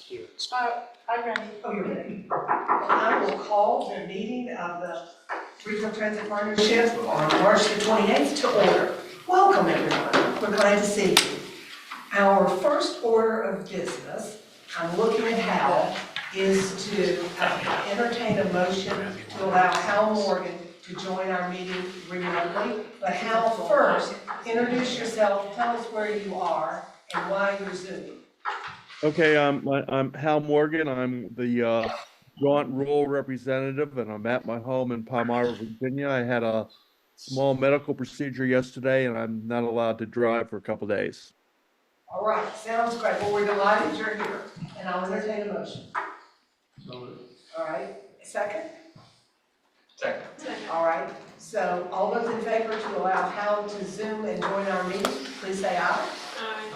I'm ready. Oh, you're ready. I will call the meeting of the Regional Transit Partnership on March the 28th to order. Welcome, everyone. We're glad to see you. Our first order of business, I'm looking at Hal, is to entertain a motion to allow Hal Morgan to join our meeting remotely. But Hal, first, introduce yourself, tell us where you are and why you're Zooming. Okay, I'm Hal Morgan. I'm the JAUNT rural representative, and I'm at my home in Palmyra, Virginia. I had a small medical procedure yesterday, and I'm not allowed to drive for a couple days. All right, sounds great. Well, we're delighted you're here, and I'll entertain a motion. All right, second? Second. All right, so all those in favor to allow Hal to Zoom and join our meeting, please say aye. Aye.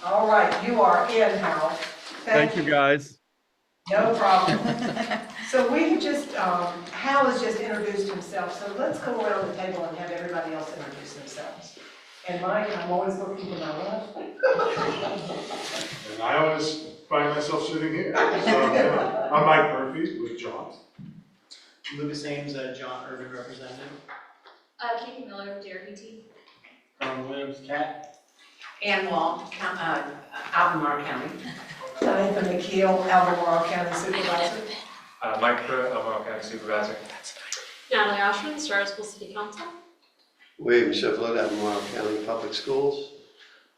All right, you are in, Hal. Thank you, guys. No problem. So we just, Hal has just introduced himself, so let's go around the table and have everybody else introduce themselves. And Mike, I'm always looking to my left. And I always find myself sitting here. So, I'm Mike Murphy with JAUNT. Lucas Ames, JAUNT Urban Representative. Katie Miller, DRPT. Williams, Cat. Ann Wall, Albemarle County. Nathan McKeel, Albemarle County Supervisor. Mike Pruitt, Albemarle County Supervisor. Natalie Oshman, Charlottesville City Council. William Shiflett, Albemarle County Public Schools.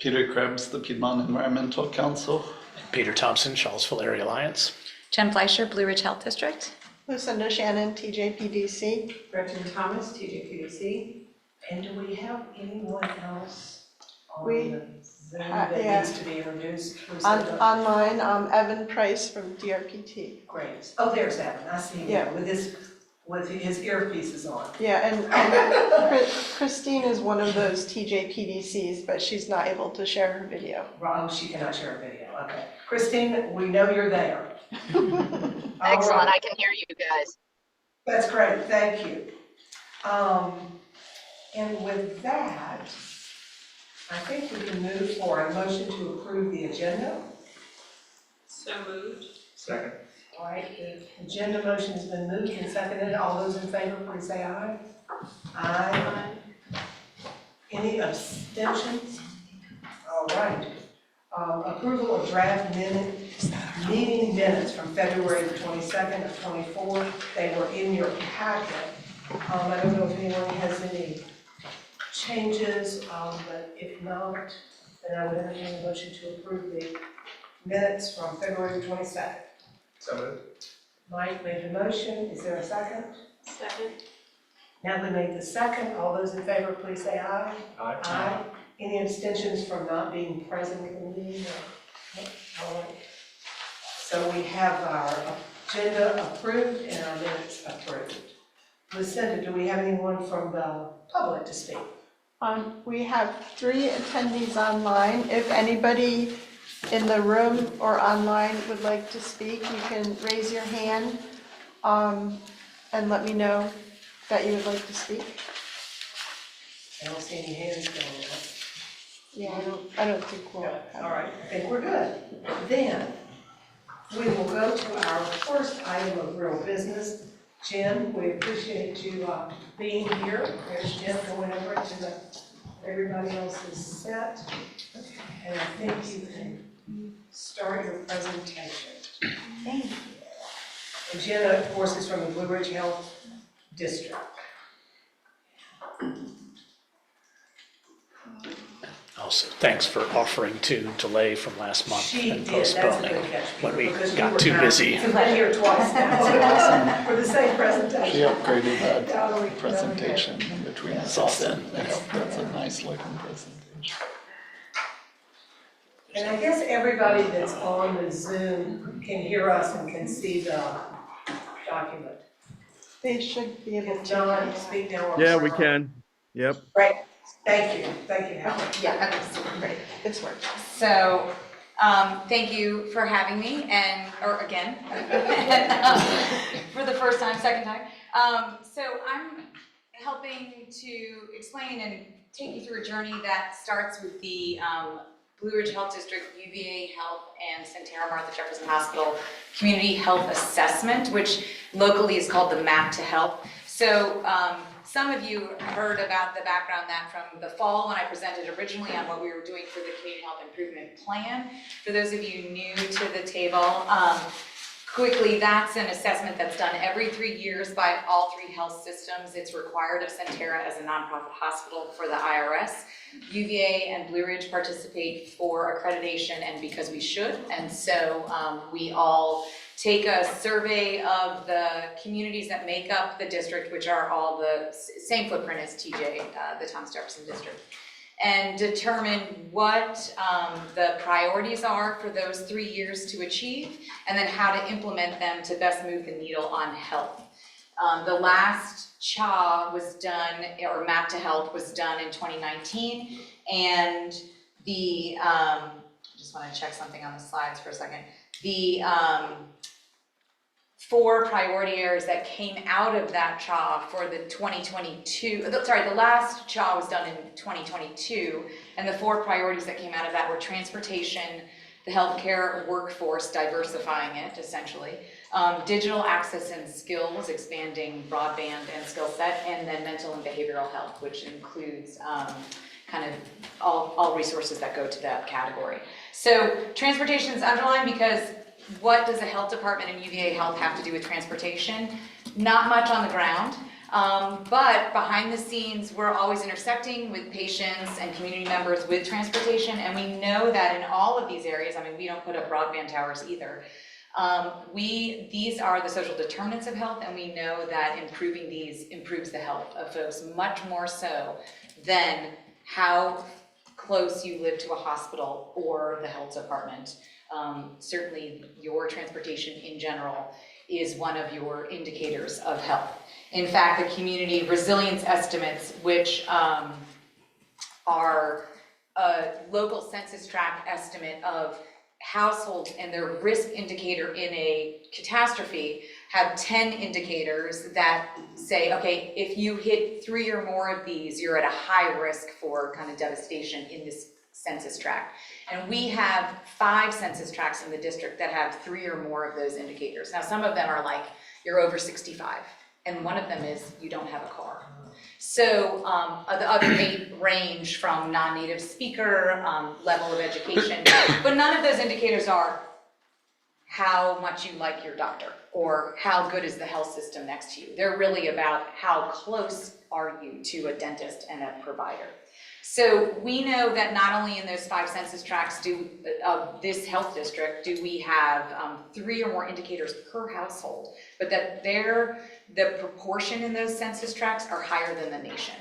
Peter Krebs, the Piedmont Environmental Council. Peter Thompson, Charlottesville Area Alliance. Jen Fleischer, Blue Ridge Health District. Lucinda Shannon, TJPDC. Gretchen Thomas, TJPDC. And do we have anyone else on We the Zoom that needs to be introduced? Online, Evan Price from DRPT. Great. Oh, there's Evan. I see him Yeah. with his earpieces on. Yeah, and Christine is one of those TJPDCs, but she's not able to share her video. Oh, she cannot share a video. Okay. Christine, we know you're there. Excellent. Right. I can hear you guys. That's great. Thank you. And with that, I think we can move for a motion to approve the agenda. So moved. Second. All right, the agenda motion has been moved and seconded. All those in favor, please say aye. Aye. Any abstentions? All right. Approval of draft meeting minutes from February the 22nd of 24. They were in your packet. I don't know if anyone has any changes, but if not, then I would entertain a motion to approve the minutes from February the 22nd. So moved. Mike made the motion. Is there a second? Second. Natalie made the second. All those in favor, please say aye. Aye. Aye. Any abstentions from not being present at the meeting? All right. So we have our agenda approved and our minutes approved. Lucinda, do we have anyone from the public to speak? We have 3 attendees online. If anybody in the room or online would like to speak, you can raise your hand and let me know that you would like to speak. I don't see any hands going up. Yeah, I don't think we'll. All right, I think we're good. Then we will go to our first item of real business. Jen, we appreciate you being here. There's Jen going over it to everybody else is set. And I think you can start your presentation. Thank you. And Jen, of course, is from the Blue Ridge Health District. Also, thanks for offering to delay from last month She and did, that's a postponing good catch. when we because got were too not- busy. You've been here twice now for the same presentation. She upgraded that Totally. presentation in between. That's awesome. That's a nice looking presentation. And I guess everybody that's on the Zoom can hear us and can see the document. They should be able If to. not, speak now. or- Yeah, we can. Yep. Great, thank you, Helen. Yeah, okay, super great. It's working. So, thank you for having me or again, for the first time, second time. So I'm helping to explain and take you through a journey that starts with the Blue Ridge Health District, UVA Health, and Sentara Martha Jefferson Hospital Community Health Assessment, which locally is called the Map to Health. So some of you heard about the background that from the fall when I presented originally on what we were doing for the Community Health Improvement Plan. For those of you new to the table, quickly, that's an assessment that's done every 3 years by all 3 health systems. It's required of Sentara as a nonprofit hospital for the IRS. UVA and Blue Ridge participate for accreditation and because we should. And so we all take a survey of the communities that make up the district, which are all the same footprint as TJ, the Thomas Jefferson District, and determine what the priorities are for those 3 years to achieve, and then how to implement them to best move the needle on health. The last CHA was done, or Map to Health was done in 2019, and the, I just want to check something on the slides for a second. The 4 priority areas that came out of that CHA for the 2022, the last CHA was done in 2022, and the 4 priorities that came out of that were transportation, the healthcare workforce, diversifying it essentially, digital access and skills, expanding broadband and skill set, and then mental and behavioral health, which includes kind of all resources that go to that category. So transportation is underlined because what does the health department and UVA Health have to do with transportation? Not much on the ground, but behind the scenes, we're always intersecting with patients and community members with transportation, and we know that in all of these areas, I mean, we don't put up broadband towers either. These are the social determinants of health, and we know that improving these improves the health of folks much more so than how close you live to a hospital or the health department. Certainly your transportation in general is one of your indicators of health. In fact, the community resilience estimates, which are a local census tract estimate of households and their risk indicator in a catastrophe, have 10 indicators that say, okay, if you hit 3 or more of these, you're at a high risk for kind of devastation in this census tract. And we have 5 census tracts in the district that have 3 or more of those indicators. Now, some of them are like, you're over 65, and one of them is you don't have a car. So the other 8 range from non-native speaker, level of education, but none of those indicators are how much you like your doctor or how good is the health system next to you. They're really about how close are you to a dentist and a provider. So we know that not only in those 5 census tracts of this health district do we have 3 or more indicators per household, but that the proportion in those census tracts are higher than the nation.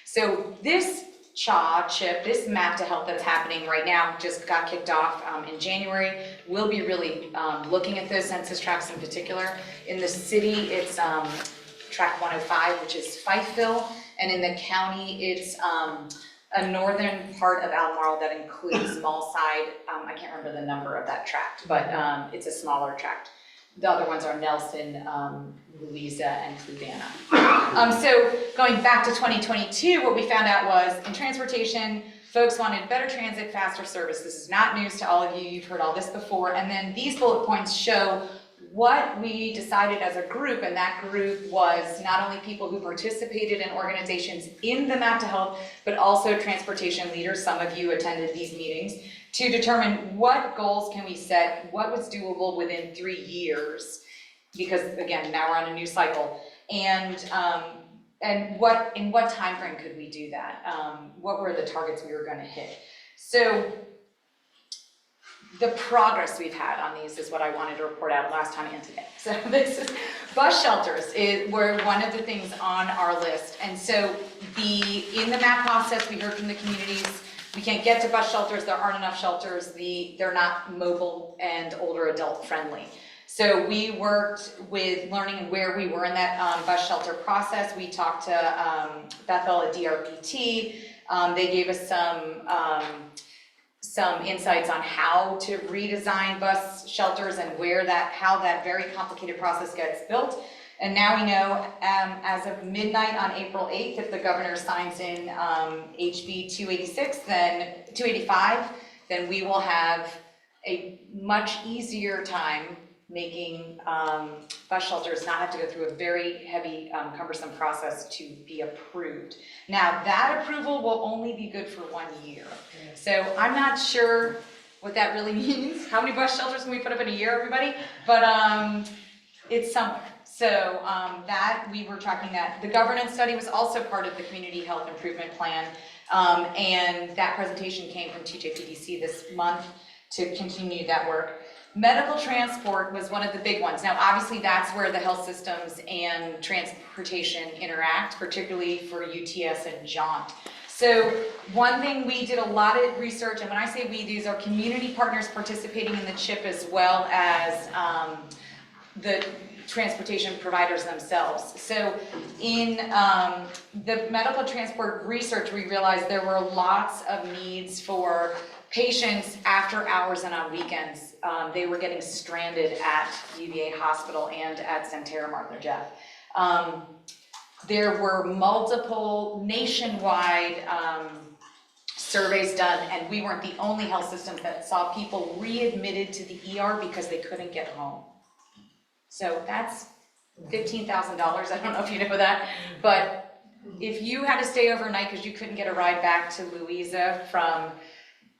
So this CHIP, this Map to Health that's happening right now, just got kicked off in January. We'll be really looking at those census tracts in particular. In the city, it's tract 105, which is Fifeville, and in the county, it's a northern part of Albemarle that includes Smallside. I can't remember the number of that tract, but it's a smaller tract. The other ones are Nelson, Louisa, and Fluvanna. So going back to 2022, what we found out was in transportation, folks wanted better transit, faster service. This is not news to all of you. You've heard all this before. And then these bullet points show what we decided as a group, and that group was not only people who participated in organizations in the Map to Health, but also transportation leaders. Some of you attended these meetings to determine what goals can we set, what was doable within 3 years, because again, now we're on a new cycle, and in what time frame could we do that? What were the targets we were going to hit? So the progress we've had on these is what I wanted to report out last time and today. So this is bus shelters were one of the things on our list. And so in the map process, we heard from the communities, we can't get to bus shelters, there aren't enough shelters, they're not mobile and older adult friendly. So we worked with learning and where we were in that bus shelter process. We talked to Bethel at DRPT. They gave us some insights on how to redesign bus shelters and how that very complicated process gets built. And now we know as of midnight on April 8th, if the governor signs in HB 285, then we will have a much easier time making bus shelters not have to go through a very heavy cumbersome process to be approved. Now, that approval will only be good for 1 year. So I'm not sure what that really means. How many bus shelters can we put up in a year, everybody? But it's somewhere. So that, we were tracking that. The governance study was also part of the community health improvement plan. And that presentation came from TJPDC this month to continue that work. Medical transport was one of the big ones. Now, obviously, that's where the health systems and transportation interact, particularly for UTS and JAUNT. So one thing, we did a lot of research, and when I say we, these are community partners participating in the CHIP as well as the transportation providers themselves. So in the medical transport research, we realized there were lots of needs for patients after hours and on weekends. They were getting stranded at UVA Hospital and at Sentara Martha Jeff. There were multiple nationwide surveys done, and we weren't the only health systems that saw people readmitted to the ER because they couldn't get home. So that's $15,000, I don't know if you know that, but if you had to stay overnight because you couldn't get a ride back to Louisa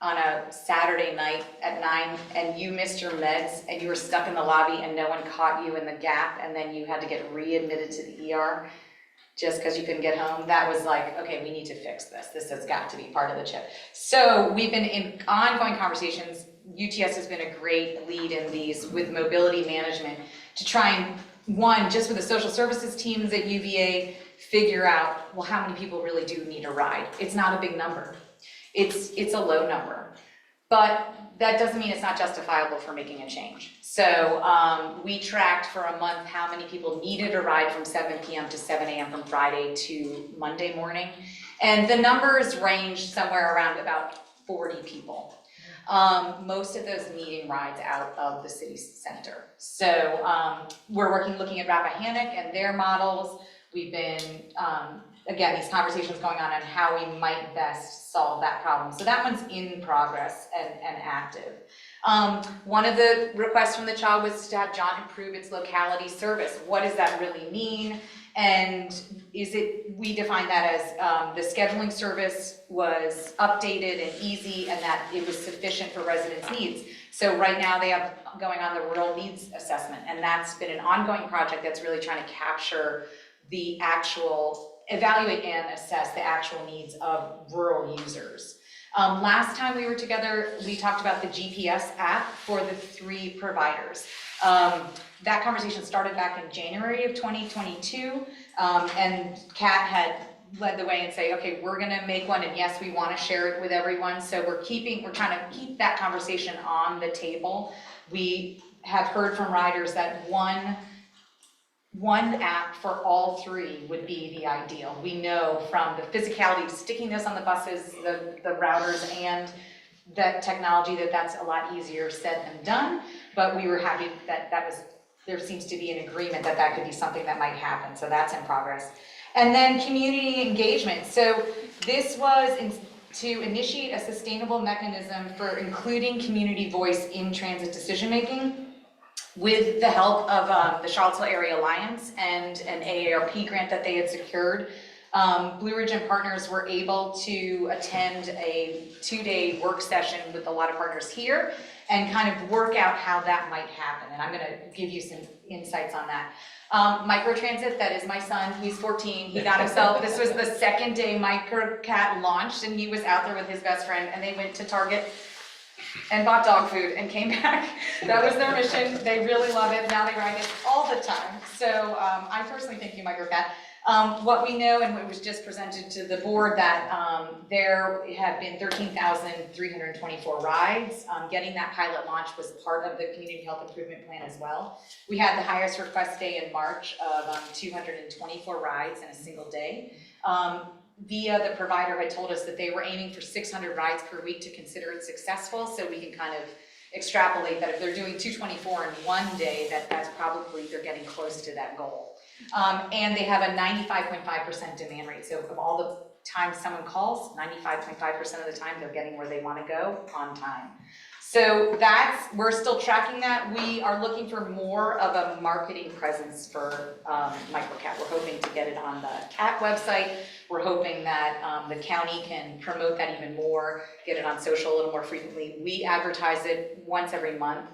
on a Saturday night at 9 and you missed your meds and you were stuck in the lobby and no one caught you in the gap and then you had to get readmitted to the ER just because you couldn't get home, that was like, okay, we need to fix this. This has got to be part of the CHIP. So we've been in ongoing conversations. UTS has been a great lead in these with mobility management to try and, one, just with the social services teams at UVA, figure out, well, how many people really do need a ride? It's not a big number. It's a low number, but that doesn't mean it's not justifiable for making a change. So we tracked for a month how many people needed a ride from 7 p.m. to 7 a.m. from Friday to Monday morning. And the numbers ranged somewhere around about 40 people. Most of those needing rides out of the city center. So we're looking at Rappahannock and their models. We've been, again, these conversations going on how we might best solve that problem. So that one's in progress and active. One of the requests from the child was to have JAUNT improve its locality service. What does that really mean? And we define that as the scheduling service was updated and easy and that it was sufficient for residents' needs. So right now they have going on the rural needs assessment, and that's been an ongoing project that's really trying to capture the actual, evaluate and assess the actual needs of rural users. Last time we were together, we talked about the GPS app for the 3 providers. That conversation started back in January of 2022, and Kat had led the way and say, okay, we're gonna make one, and yes, we wanna share it with everyone, so we're trying to keep that conversation on the table. We have heard from riders that one app for all 3 would be the ideal. We know from the physicality of sticking this on the buses, the routers, and that technology that's a lot easier said than done, but we were happy that there seems to be an agreement that could be something that might happen, so that's in progress. And then community engagement. So this was to initiate a sustainable mechanism for including community voice in transit decision-making with the help of the Charlottesville Area Alliance and an AARP grant that they had secured. Blue Ridge and Partners were able to attend a 2-day work session with a lot of partners here and kind of work out how that might happen. And I'm gonna give you some insights on that. Microtransit, that is my son, he's 14, he got himself, this was the 2nd day Microcat launched and he was out there with his best friend and they went to Target and bought dog food and came back. That was their mission. They really love it. Now they ride it all the time. So I personally thank you, Microcat. What we know, and it was just presented to the board, that there have been 13,324 rides. Getting that pilot launch was part of the Community Health Improvement Plan as well. We had the highest request day in March of 224 rides in a single day. Via the provider had told us that they were aiming for 600 rides per week to consider it successful, so we can kind of extrapolate that if they're doing 224 in one day, that's probably, they're getting close to that goal. And they have a 95.5% demand rate, so of all the time someone calls, 95.5% of the time, they're getting where they want to go on time. So we're still tracking that. We are looking for more of a marketing presence for MicroCat. We're hoping to get it on the CAT website. We're hoping that the county can promote that even more, get it on social a little more frequently. We advertise it once every month.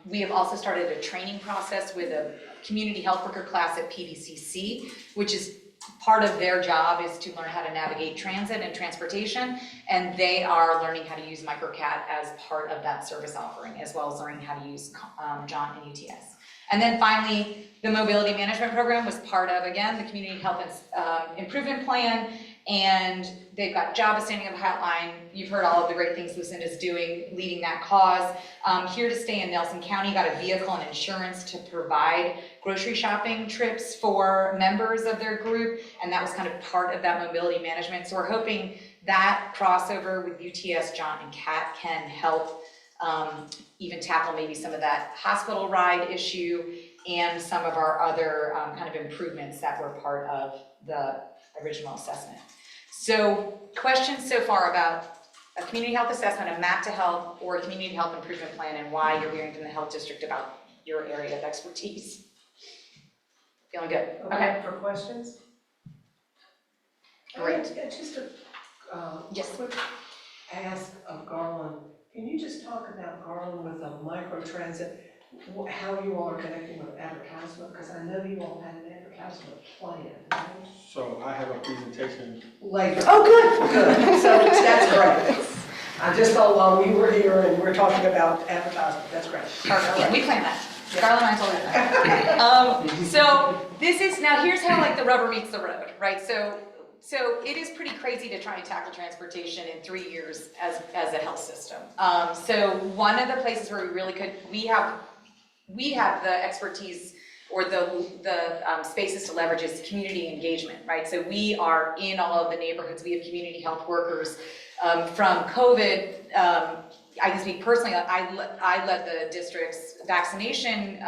We have also started a training process with a community health worker class at PDCC, which is part of their job is to learn how to navigate transit and transportation, and they are learning how to use MicroCat as part of that service offering, as well as learning how to use JAUNT and UTS. And then finally, the mobility management program was part of, again, the community health improvement plan, and they've got JABA standing up a hotline. You've heard all of the great things Lucinda's doing, leading that cause. Here to Stay in Nelson County got a vehicle and insurance to provide grocery shopping trips for members of their group, and that was kind of part of that mobility management. So we're hoping that crossover with UTS, JAUNT, and CAT can help even tackle maybe some of that hospital ride issue and some of our other kind of improvements that were part of the original assessment. So questions so far about a community health assessment, a map to health, or a community health improvement plan, and why you're hearing from the health district about your area of expertise? Feeling good? Okay, for questions? Great. Just a Yes. quick ask of Garland. Can you just talk about Garland with the microtransit, how you all are connecting with advertisement? Because I know you all had an advertisement plan, right? So I have a presentation. Later. Oh, good. So that's great. I just thought while we were here and we're talking about advertisement, that's great. Perfect. Yeah, we planned that. Garland and I told you that. So this is, now here's how like the rubber meets the road, right? So it is pretty crazy to try and tackle transportation in 3 years as a health system. So one of the places where we really could, we have the expertise or the spaces to leverage is community engagement, right? So we are in all of the neighborhoods. We have community health workers. From COVID, I can speak personally, I led the district's vaccination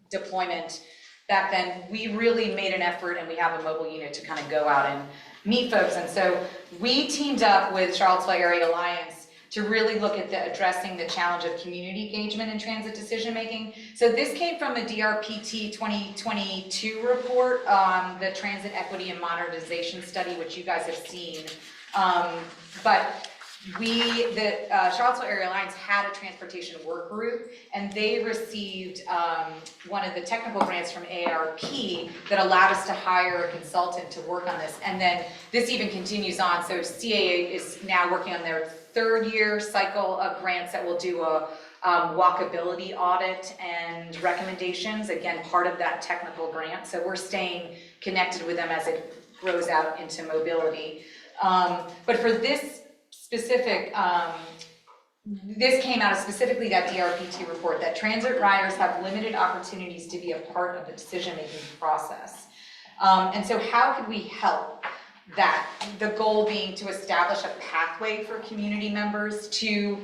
deployment. Back then, we really made an effort, and we have a mobile unit to kind of go out and meet folks. And so we teamed up with Charlottesville Area Alliance to really look at addressing the challenge of community engagement in transit decision-making. So this came from a DRPT 2022 report, the Transit Equity and Modernization Study, which you guys have seen. But the Charlottesville Area Alliance had a transportation work group, and they received one of the technical grants from ARP that allowed us to hire a consultant to work on this. And then this even continues on. So CAA is now working on their 3rd year cycle of grants that will do a walkability audit and recommendations, again, part of that technical grant. So we're staying connected with them as it grows out into mobility. But for this specific, this came out of specifically that DRPT report, that transit riders have limited opportunities to be a part of the decision-making process. And so how could we help that? The goal being to establish a pathway for community members to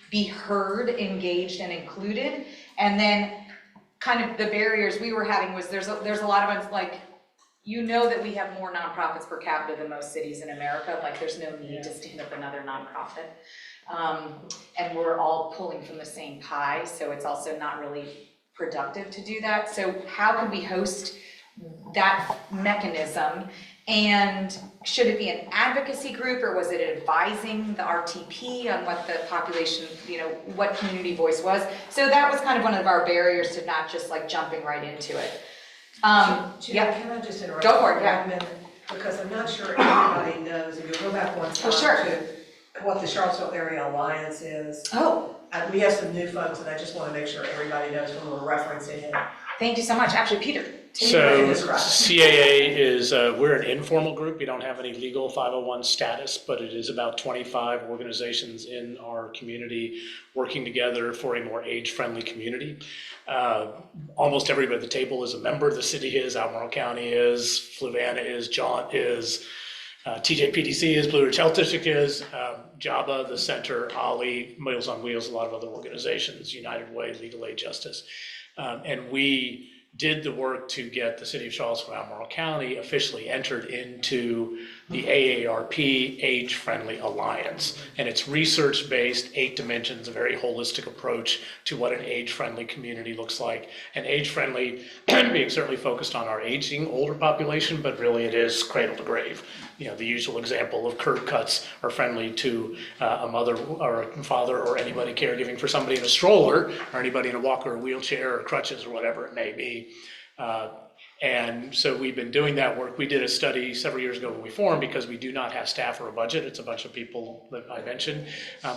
be heard, engaged, and included. And then kind of the barriers we were having was there's a lot of us, like, you know that we have more nonprofits per capita than most cities in America. Like, there's no need to stand up another nonprofit. And we're all pulling from the same pie, so it's also not really productive to do that. So how could we host that mechanism? And should it be an advocacy group, or was it advising the RTP on what the population, what community voice was? So that was kind of one of our barriers to not just like jumping right into it. Jen, can I just interrupt? Go for it, for yeah. a minute? Because I'm not sure everybody knows, if you'll go back one time sure. to what the Charlottesville Area Alliance is. Oh, We have some new folks, and I just want to make sure everybody knows when we're referencing it. thank you so much. Actually, Peter. So describe. CAA is, we're an informal group. We don't have any legal 501 status, but it is about 25 organizations in our community working together for a more age-friendly community. Almost everybody at the table is a member. The city is, Albemarle County is, Fluvanna is, JAUNT is, TJPDC is, Blue Ridge Health District is, JABA, the Center, OLLI, Meals on Wheels, a lot of other organizations, United Way, Legal Aid Justice. And we did the work to get the City of Charlottesville and Albemarle County officially entered into the AARP Age-Friendly Alliance. And it's research-based, 8 dimensions, a very holistic approach to what an age-friendly community looks like. And age-friendly being certainly focused on our aging older population, but really it is cradle to grave. You know, the usual example of curb cuts are friendly to a mother or a father or anybody caregiving for somebody in a stroller or anybody in a walker or wheelchair or crutches or whatever it may be. And so we've been doing that work. We did a study several years ago when we formed, because we do not have staff or a budget. It's a bunch of people that I mentioned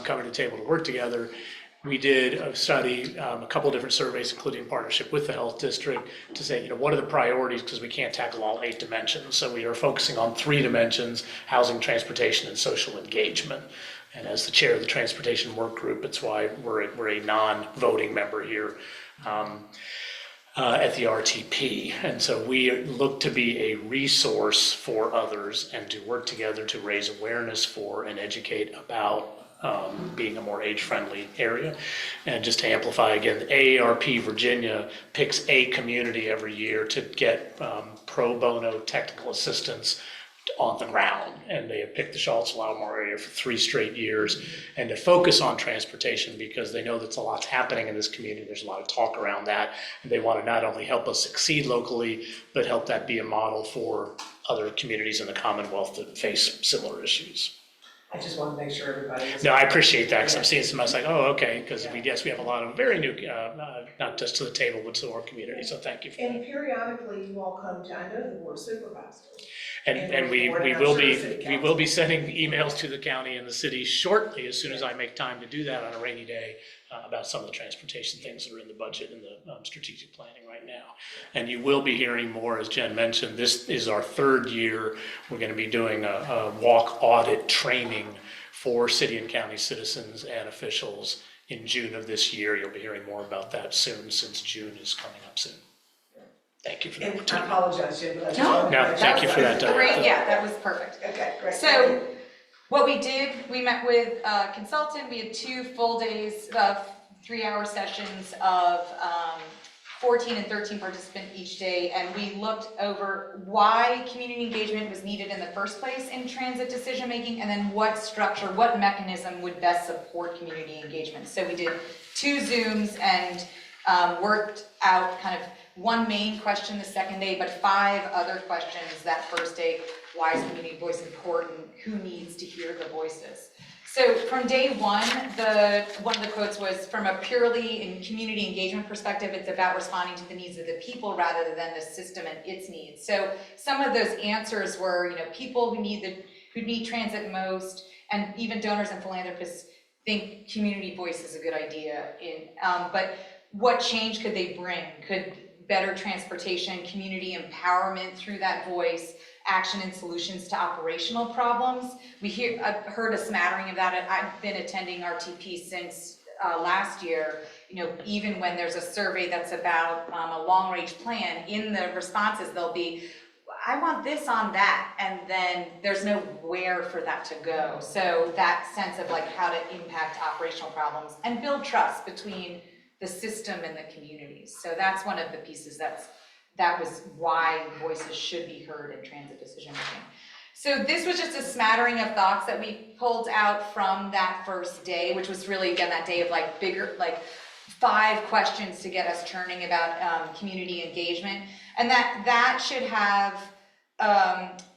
coming to the table to work together. We did a study, a couple of different surveys, including in partnership with the health district, to say, you know, what are the priorities, because we can't tackle all 8 dimensions. So we are focusing on 3 dimensions: housing, transportation, and social engagement. And as the chair of the transportation work group, it's why we're a non-voting member here at the RTP. And so we look to be a resource for others and to work together to raise awareness for and educate about being a more age-friendly area. And just to amplify again, the AARP Virginia picks a community every year to get pro bono technical assistance on the ground, and they have picked the Charlottesville Albemarle area for 3 straight years, and to focus on transportation because they know that's a lot's happening in this community. There's a lot of talk around that, and they want to not only help us succeed locally, but help that be a model for other communities in the Commonwealth that face similar issues. I just want to make sure everybody is. No, I appreciate that, because I'm seeing some, I was like, oh, okay, because we have a lot of very new, not just to the table, but to our community, so thank you for that. And periodically, you all come to, I know, the board of supervisors. And we will be sending emails to the county and the city shortly, as soon as I make time to do that on a rainy day, about some of the transportation things that are in the budget and the strategic planning right now. And you will be hearing more, as Jen mentioned. This is our 3rd year. We're going to be doing a walk audit training for city and county citizens and officials in June of this year. You'll be hearing more about that soon, since June is coming up soon. Thank you for that And I opportunity. apologize, Jim, but I just No, wanted to No, make thank you sure. for that. Great, yeah, that was perfect. Okay, great. So what we did, we met with a consultant. We had 2 full days, 3-hour sessions of 14 and 13 participants each day, and we looked over why community engagement was needed in the first place in transit decision making, and then what structure, what mechanism would best support community engagement. So we did 2 Zooms and worked out kind of 1 main question the second day, but 5 other questions that first day. Why is community voice important? Who needs to hear the voices? So from day 1, one of the quotes was, from a purely in community engagement perspective, it's about responding to the needs of the people rather than the system and its needs. So some of those answers were, you know, people who need transit most, and even donors and philanthropists think community voice is a good idea. But what change could they bring? Could better transportation, community empowerment through that voice, action and solutions to operational problems? I've heard a smattering of that. I've been attending RTP since last year. You know, even when there's a survey that's about a long-range plan, in the responses there'll be, I want this on that, and then there's nowhere for that to go. So that sense of like how to impact operational problems and build trust between the system and the communities. So that's one of the pieces that was why voices should be heard in transit decision making. So this was just a smattering of thoughts that we pulled out from that first day, which was really, again, that day of like bigger, like 5 questions to get us churning about community engagement. And that should have,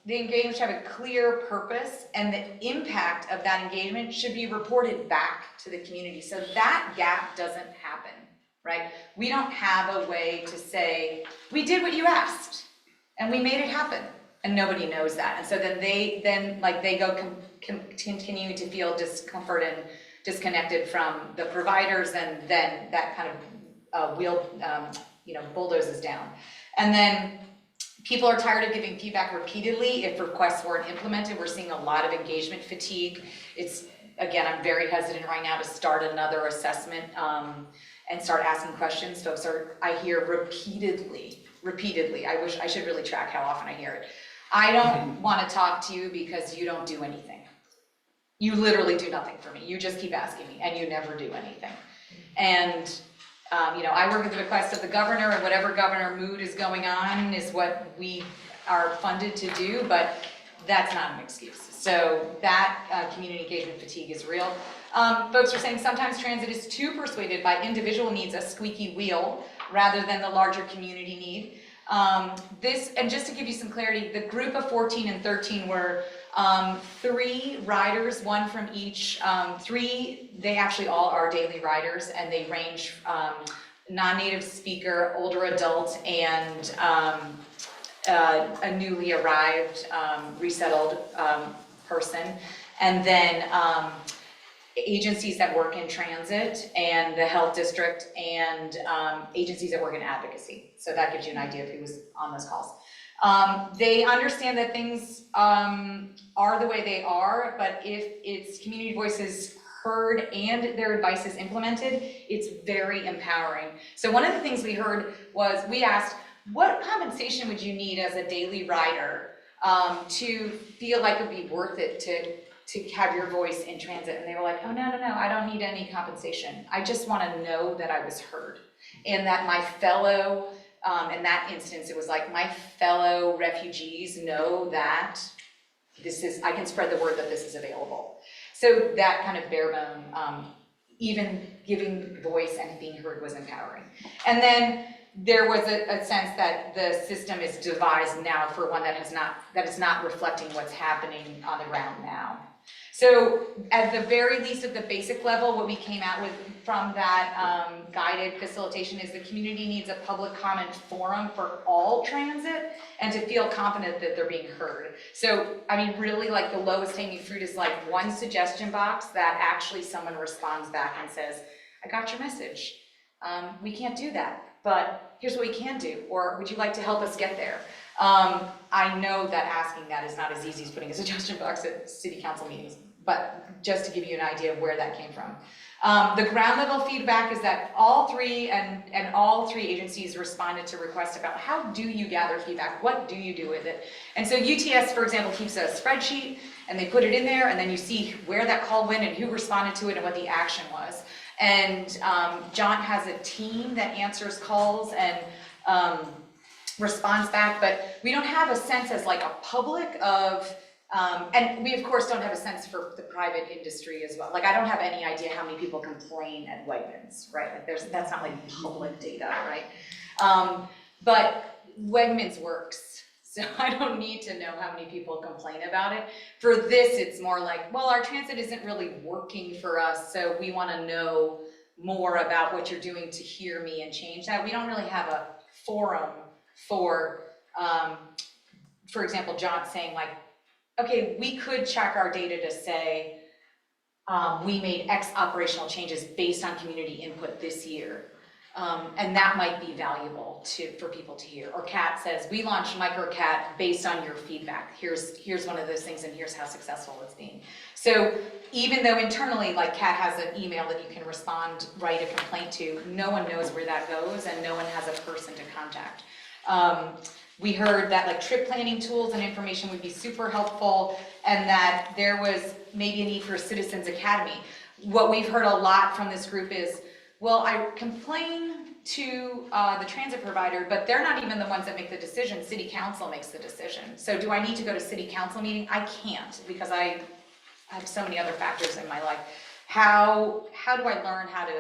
the engagement should have a clear purpose, and the impact of that engagement should be reported back to the community. So that gap doesn't happen, right? We don't have a way to say, we did what you asked and we made it happen, and nobody knows that. And so then they go continue to feel discomfort and disconnected from the providers, and then that kind of bulldozes down. And then people are tired of giving feedback repeatedly if requests weren't implemented. We're seeing a lot of engagement fatigue. Again, I'm very hesitant right now to start another assessment and start asking questions. Folks I hear repeatedly, I should really track how often I hear it. I don't want to talk to you because you don't do anything. You literally do nothing for me. You just keep asking me and you never do anything. And I work at the request of the governor, and whatever governor mood is going on is what we are funded to do, but that's not an excuse. So that community engagement fatigue is real. Folks are saying sometimes transit is too persuaded by individual needs, a squeaky wheel, rather than the larger community need. And just to give you some clarity, the group of 14 and 13 were 3 riders, 1 from each. 3, they actually all are daily riders, and they range non-native speaker, older adult, and a newly arrived, resettled person. And then agencies that work in transit, and the health district, and agencies that work in advocacy. So that gives you an idea of who was on those calls. They understand that things are the way they are, but if it's community voices heard and their advice is implemented, it's very empowering. So one of the things we heard was, we asked, what compensation would you need as a daily rider to feel like it would be worth it to have your voice in transit? And they were like, oh, no, I don't need any compensation. I just want to know that I was heard, and that my fellow, in that instance, it was like, my fellow refugees know that I can spread the word that this is available. So that kind of bare bone, even giving voice and being heard was empowering. And then there was a sense that the system is devised now for one that is not reflecting what's happening on the ground now. So at the very least, at the basic level, what we came out with from that guided facilitation is the community needs a public comment forum for all transit, and to feel confident that they're being heard. So, I mean, really, like, the lowest hanging fruit is like one suggestion box that actually someone responds back and says, I got your message. We can't do that, but here's what we can do, or would you like to help us get there? I know that asking that is not as easy as putting a suggestion box at city council meetings, but just to give you an idea of where that came from. The ground level feedback is that all 3 agencies responded to requests about how do you gather feedback, what do you do with it? And so UTS, for example, keeps a spreadsheet, and they put it in there, and then you see where that call went and who responded to it and what the action was. And JAUNT has a team that answers calls and responds back, but we don't have a sense as like a public of, and we of course don't have a sense for the private industry as well. Like, I don't have any idea how many people complain at Wegmans, right? Like, that's not like public data, right? But Wegmans works, so I don't need to know how many people complain about it. For this, it's more like, well, our transit isn't really working for us, so we want to know more about what you're doing to hear me and change that. We don't really have a forum for example, JAUNT saying like, okay, we could check our data to say we made X operational changes based on community input this year. And that might be valuable for people to hear. Or CAT says, we launched MicroCat based on your feedback. Here's one of those things, and here's how successful it's being. So even though internally, like, CAT has an email that you can respond, write a complaint to, no one knows where that goes, and no one has a person to contact. We heard that like trip planning tools and information would be super helpful, and that there was maybe a need for a citizens academy. What we've heard a lot from this group is, well, I complain to the transit provider, but they're not even the ones that make the decision. City council makes the decision. So do I need to go to city council meeting? I can't, because I have so many other factors in my life. How do I learn how to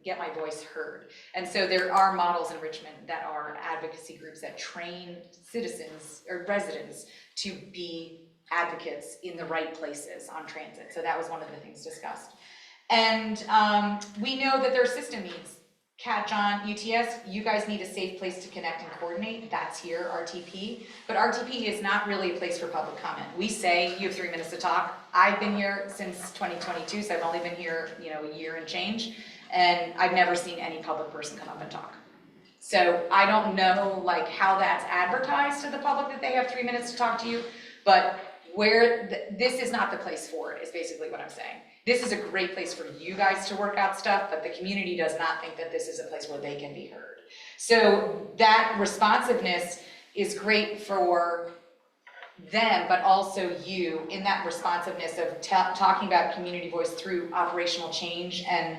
get my voice heard? And so there are models in Richmond that are advocacy groups that train citizens or residents to be advocates in the right places on transit. So that was one of the things discussed. And we know that there are system needs. CAT, JAUNT, UTS, you guys need a safe place to connect and coordinate. That's here, RTP. But RTP is not really a place for public comment. We say you have 3 minutes to talk. I've been here since 2022, so I've only been here, a year and change. And I've never seen any public person come up and talk. So I don't know like how that's advertised to the public that they have 3 minutes to talk to you, but this is not the place for it, is basically what I'm saying. This is a great place for you guys to work out stuff, but the community does not think that this is a place where they can be heard. So that responsiveness is great for them, but also you, in that responsiveness of talking about community voice through operational change and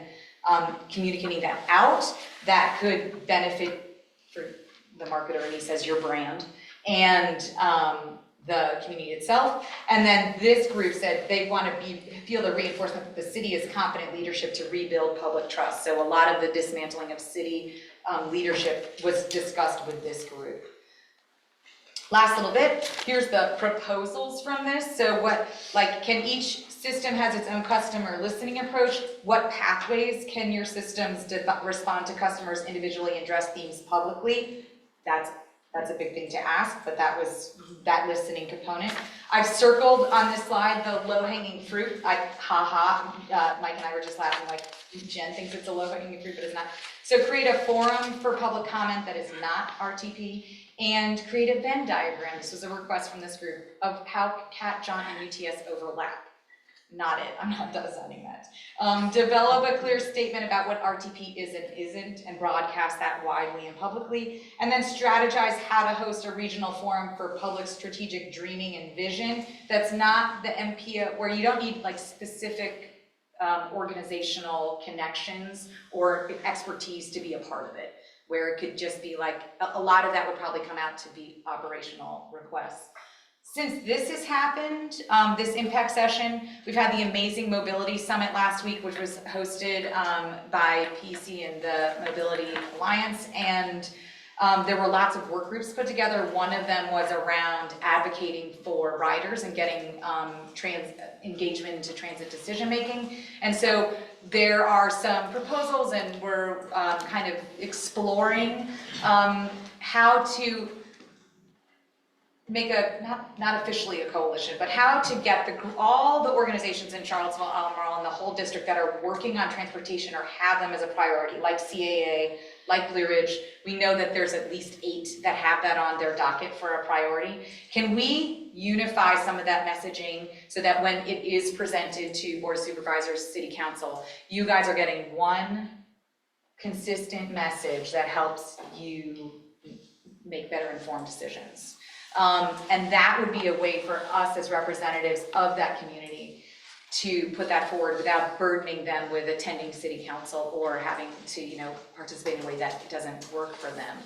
communicating that out, that could benefit for the marketer, and he says your brand, and the community itself. And then this group said they want to feel the reinforcement that the city has competent leadership to rebuild public trust. So a lot of the dismantling of city leadership was discussed with this group. Last little bit, here's the proposals from this. So what, like, can each system has its own customer listening approach? What pathways can your systems respond to customers individually and address themes publicly? That's a big thing to ask, but that was that listening component. I've circled on this slide the low-hanging fruit. Mike and I were just laughing, like, Jen thinks it's a low-hanging fruit, but it's not. So create a forum for public comment that is not RTP, and create a Venn diagram. This was a request from this group of how CAT, JAUNT, and UTS overlap. Not it, I'm not done signing that. Develop a clear statement about what RTP is and isn't, and broadcast that widely and publicly. And then strategize how to host a regional forum for public strategic dreaming and vision. That's not the MPO, where you don't need like specific organizational connections or expertise to be a part of it, where it could just be like, a lot of that would probably come out to be operational requests. Since this has happened, this impact session, we've had the Amazing Mobility Summit last week, which was hosted by PC and the Mobility Alliance, and there were lots of work groups put together. One of them was around advocating for riders and getting engagement into transit decision making. And so there are some proposals, and we're kind of exploring how to make not officially a coalition, but how to get all the organizations in Charlottesville, Albemarle, and the whole district that are working on transportation or have them as a priority, like CAA, like Blue Ridge. We know that there's at least 8 that have that on their docket for a priority. Can we unify some of that messaging so that when it is presented to Board of Supervisors, City Council, you guys are getting one consistent message that helps you make better informed decisions? And that would be a way for us as representatives of that community to put that forward without burdening them with attending city council or having to, participate in a way that doesn't work for them.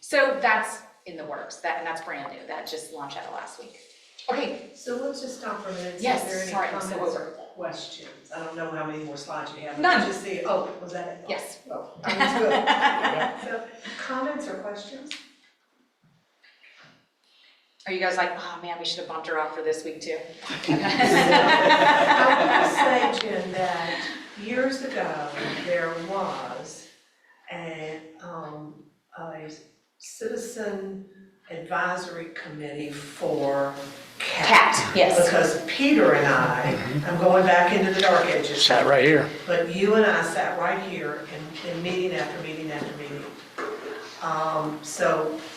So that's in the works, and that's brand new. That just launched out last week. Okay. So let's just stop for a minute. Yes, Is there any sorry, I'm comments so over. or questions? I don't know how many more slides you have. None. Just see, was that it? Yes. Oh, that was good. So, comments or questions? Are you guys like, oh man, we should have bumped her off for this week too? I would say, Jen, that years ago, there was a citizen advisory committee for CAT. Yes. Because Peter and I'm going back into the dark ages. Sat right here. But you and I sat right here in meeting after meeting after meeting.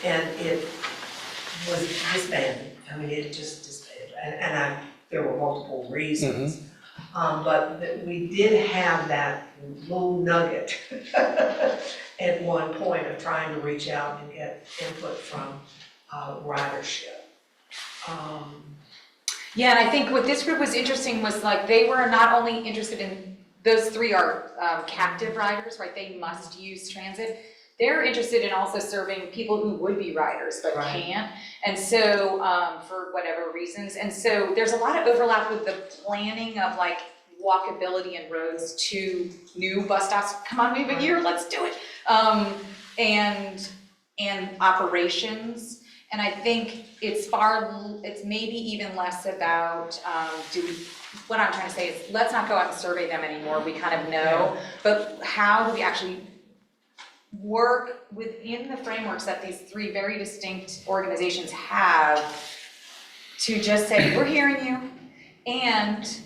And it was disbanded. I mean, it just disbanded. And there were multiple reasons. But we did have that little nugget at one point of trying to reach out and get input from ridership. Yeah, and I think what this group was interesting was like they were not only interested in, those 3 are captive riders, right? They must use transit. They're interested in also serving people who would be riders but can't. And so for whatever reasons. And so there's a lot of overlap with the planning of like walkability and roads to new bus stops. Come on, we have a year, let's do it. And operations. And I think it's maybe even less about, what I'm trying to say is let's not go out and survey them anymore. We kind of know, but how do we actually work within the frameworks that these 3 very distinct organizations have to just say, we're hearing you, and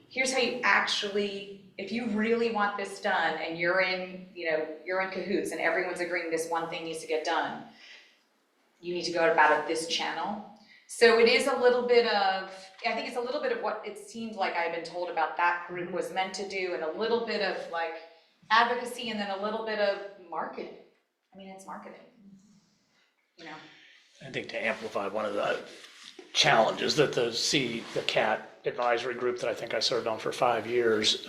here's how you actually, if you really want this done and you're in cahoots and everyone's agreeing this one thing needs to get done, you need to go about it this channel. So it is a little bit of, I think it's a little bit of what it seemed like I've been told about that group was meant to do, and a little bit of like advocacy and then a little bit of marketing. I mean, it's marketing, I think to amplify one of the challenges that the CAT advisory group that I think I served on for 5 years,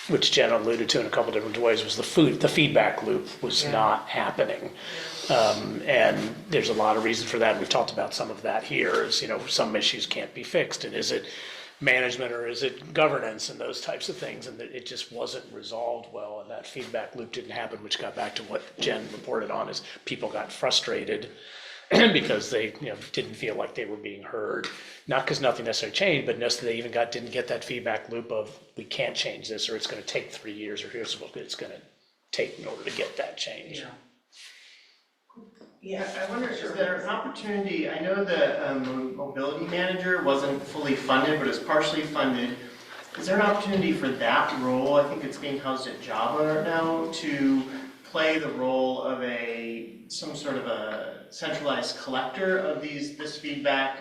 which Jen alluded to in a couple different ways, was the feedback loop was not happening. And there's a lot of reasons for that. We've talked about some of that here, is, some issues can't be fixed. And is it management or is it governance and those types of things? And that it just wasn't resolved well, and that feedback loop didn't happen, which got back to what Jen reported on, is people got frustrated because they didn't feel like they were being heard. Not because nothing necessarily changed, but they even didn't get that feedback loop of, we can't change this, or it's going to take 3 years, or here's what it's going to take in order to get that change. Yeah, I wonder, is there an opportunity, I know the mobility manager wasn't fully funded, but it's partially funded. Is there an opportunity for that role, I think it's being housed at Java now, to play the role of some sort of a centralized collector of this feedback?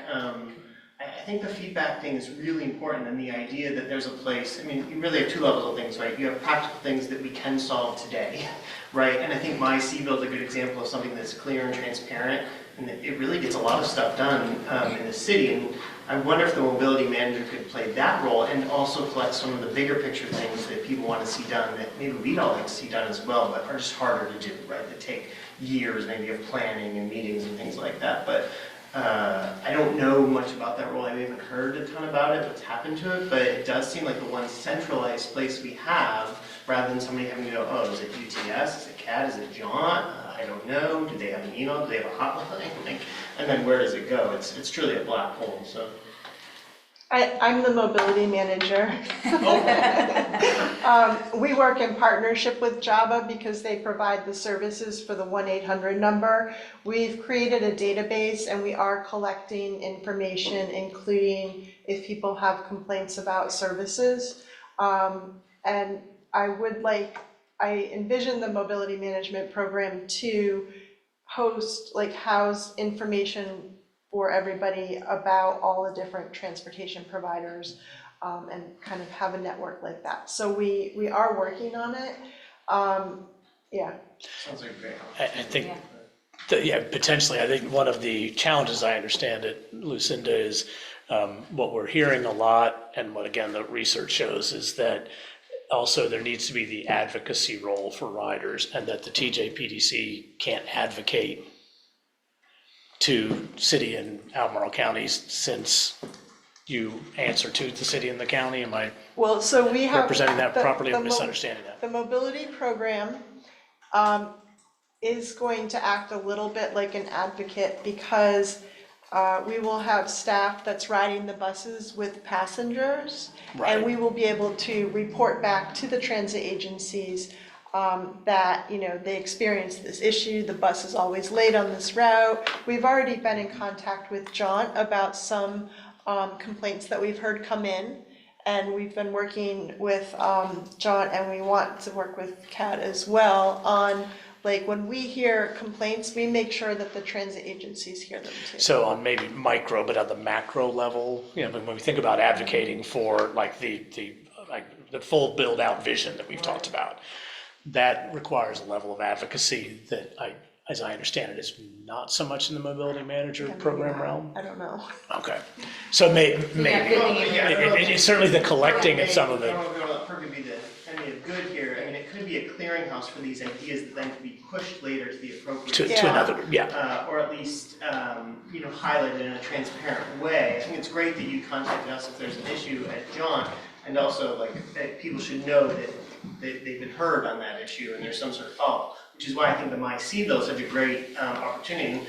I think the feedback thing is really important, and the idea that there's a place, you really have two levels of things, right? You have practical things that we can solve today, right? And I think My CBIL is a good example of something that's clear and transparent, and it really gets a lot of stuff done in the city. And I wonder if the mobility manager could play that role and also collect some of the bigger picture things that people want to see done, that maybe we'd all like to see done as well, but are just harder to do, right? That take years maybe of planning and meetings and things like that. But I don't know much about that role. I haven't heard a ton about it, what's happened to it, but it does seem like the one centralized place we have, rather than somebody having to go, oh, is it UTS, is it CAD, is it JAUNT? I don't know. Do they have an email? Do they have a hotline? And then where does it go? It's truly a black hole. So I'm the mobility manager. We work in partnership with Java because they provide the services for the 1-800 number. We've created a database and we are collecting information, including if people have complaints about services. And I envision the mobility management program to house information for everybody about all the different transportation providers, and kind of have a network like that. So we are working on it. sounds like a great I think, potentially, I think one of the challenges, I understand it, Lucinda, is what we're hearing a lot, and what, again, the research shows, is that also there needs to be the advocacy role for riders, and that the TJPDC can't advocate to city and Albemarle counties, since you answer to the city and the county. Am I Well, so we have representing that properly, or the misunderstanding that? The mobility program is going to act a little bit like an advocate, because we will have staff that's riding the buses with passengers, and we will be able to report back to the transit agencies that they experienced this issue, the bus is always late on this route. We've already been in contact with JAUNT about some complaints that we've heard come in, and we've been working with JAUNT, and we want to work with CAT as well on, when we hear complaints, we make sure that the transit agencies hear them too. So on maybe micro, but at the macro level, when we think about advocating for the full build out vision that we've talked about, that requires a level of advocacy that as I understand it, is not so much in the mobility manager program realm. I don't know. Okay, so maybe it's certainly the collecting of some of I it. don't want to perfectly be the good here. It could be a clearinghouse for these ideas that then could be pushed later to the appropriate To another, or at least highlighted in a transparent way. I think it's great that you contacted us if there's an issue at JAUNT, and also that people should know that they've been heard on that issue and there's some sort of follow-up, which is why I think the My CBIL is such a great opportunity.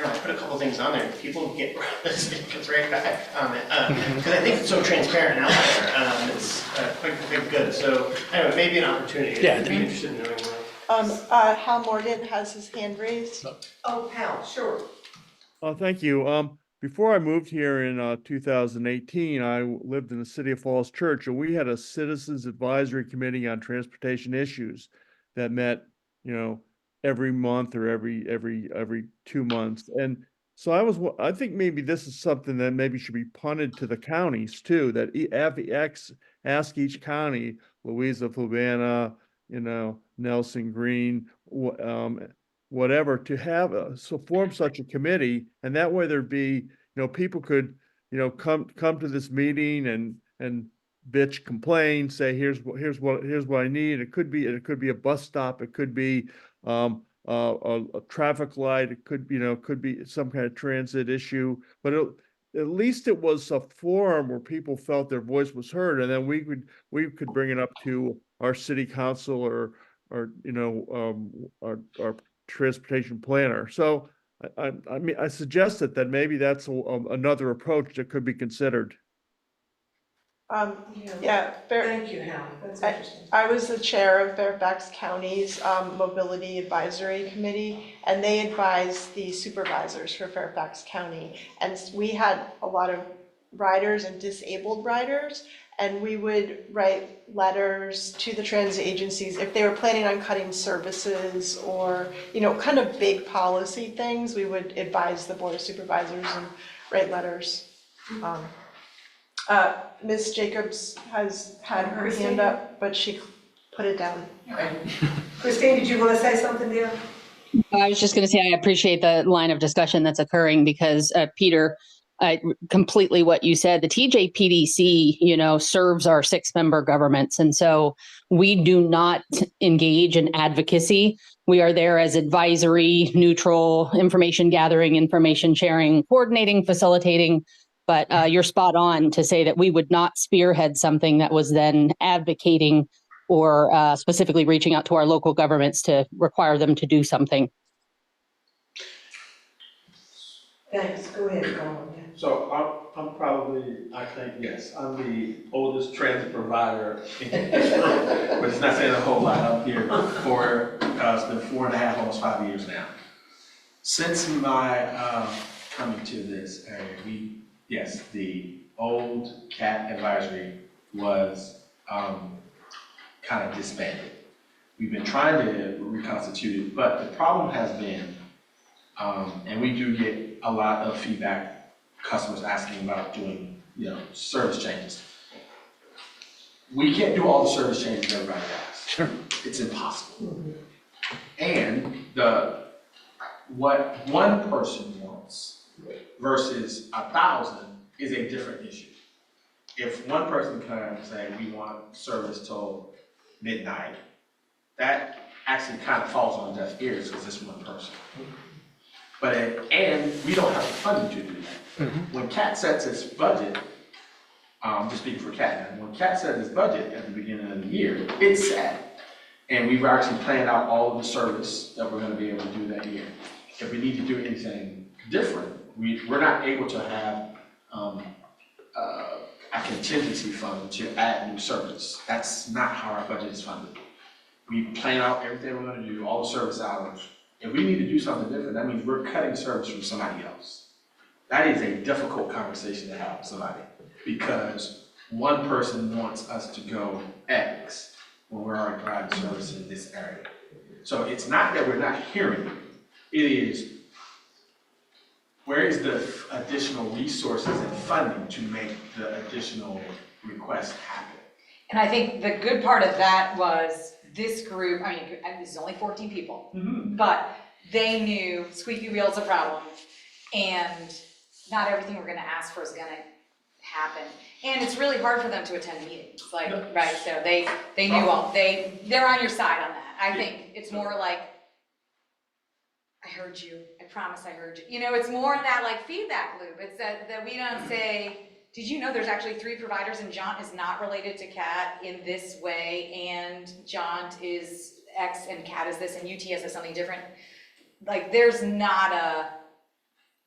I put a couple things on there. People get this, it gets right back on it, because I think it's so transparent out there. It's quite good. So anyway, maybe an opportunity. I'd be interested in knowing more. Hal Morgan has his hand raised. Oh, Hal, sure. Thank you. Before I moved here in 2018, I lived in the city of Falls Church, and we had a citizens advisory committee on transportation issues that met, every month or every 2 months. And so I think maybe this is something that maybe should be punted to the counties too, that ask each county, Louisa, Fluvanna, Nelson, Green, whatever, to have form such a committee, and that way there'd be, people could, come to this meeting and bitch, complain, say, here's what I need. It could be a bus stop. It could be, a traffic light. It could, could be some kind of transit issue, but at least it was a forum where people felt their voice was heard, and then we could bring it up to our city council or our transportation planner. So I mean, I suggested that maybe that's another approach that could be considered. Yeah, Thank you, Hal, that's interesting. I was the chair of Fairfax County's Mobility Advisory Committee, and they advised the supervisors for Fairfax County. And we had a lot of riders and disabled riders, and we would write letters to the transit agencies if they were planning on cutting services or, kind of big policy things. We would advise the board of supervisors and write letters. Ms. Jacobs has had her hand up, but she put it down. Okay. Christine, did you want to say something there? I was just going to say, I appreciate the line of discussion that's occurring because, Peter, completely what you said, the TJPDC, serves our 6-member governments. And so we do not engage in advocacy. We are there as advisory, neutral, information gathering, information sharing, coordinating, facilitating. But you're spot on to say that we would not spearhead something that was then advocating or specifically reaching out to our local governments to require them to do something. Thanks, go ahead, Carl. Yeah. So I'm probably, I think, yes, I'm the oldest transit provider in this room, but it's not saying a whole lot. I'm here for, it's been 4.5, almost 5 years now. Since my coming to this area, yes, the old CAT advisory was kind of disbanded. We've been trying to reconstitute it, but the problem has been, and we do get a lot of feedback, customers asking about doing, service changes. We can't do all the service changes everybody asks. Sure. It's impossible. And what one person wants versus 1,000 is a different issue. If one person can say, we want service till midnight, that actually kind of falls on deaf ears because it's one person. But, and we don't have the funding to do that. When CAT sets its budget, just speaking for CAT, when CAT set its budget at the beginning of the year, it's set. And we've actually planned out all of the service that we're going to be able to do that year. If we need to do anything different, we're not able to have a contingency fund to add new service. That's not how our budget is funded. We plan out everything we're going to do, all the service hours. If we need to do something different, that means we're cutting service from somebody else. That is a difficult conversation to have with somebody because one person wants us to go X when we're already providing service in this area. So it's not that we're not hearing, it is where is the additional resources and funding to make the additional request happen? And I think the good part of that was this group, I mean, this is only 14 people, but they knew squeaky wheel's a problem and not everything we're gonna ask for is gonna happen. And it's really hard for them to attend meetings, like, right, so they knew they're on your side on that. I think it's more like, I heard you, I promise I heard you. It's more in that like feedback loop. It's that we don't say, did you know there's actually 3 providers and JAUNT is not related to CAT in this way and JAUNT is X and CAT is this and UTS is something different. Like there's not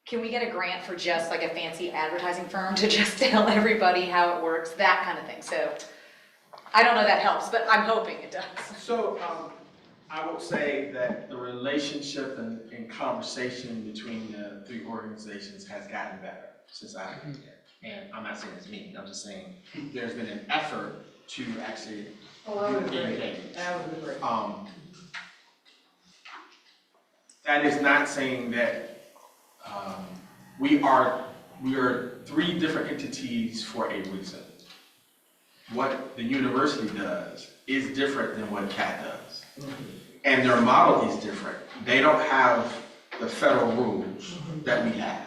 can we get a grant for just like a fancy advertising firm to just tell everybody how it works, that kind of thing. So I don't know that helps, but I'm hoping it does. So I would say that the relationship and conversation between the 3 organizations has gotten better since I've been there. And I'm not saying it's me, I'm just saying there's been an effort to actually engage. That is not saying that we are 3 different entities for a reason. What the university does is different than what CAT does. And their model is different. They don't have the federal rules that we have.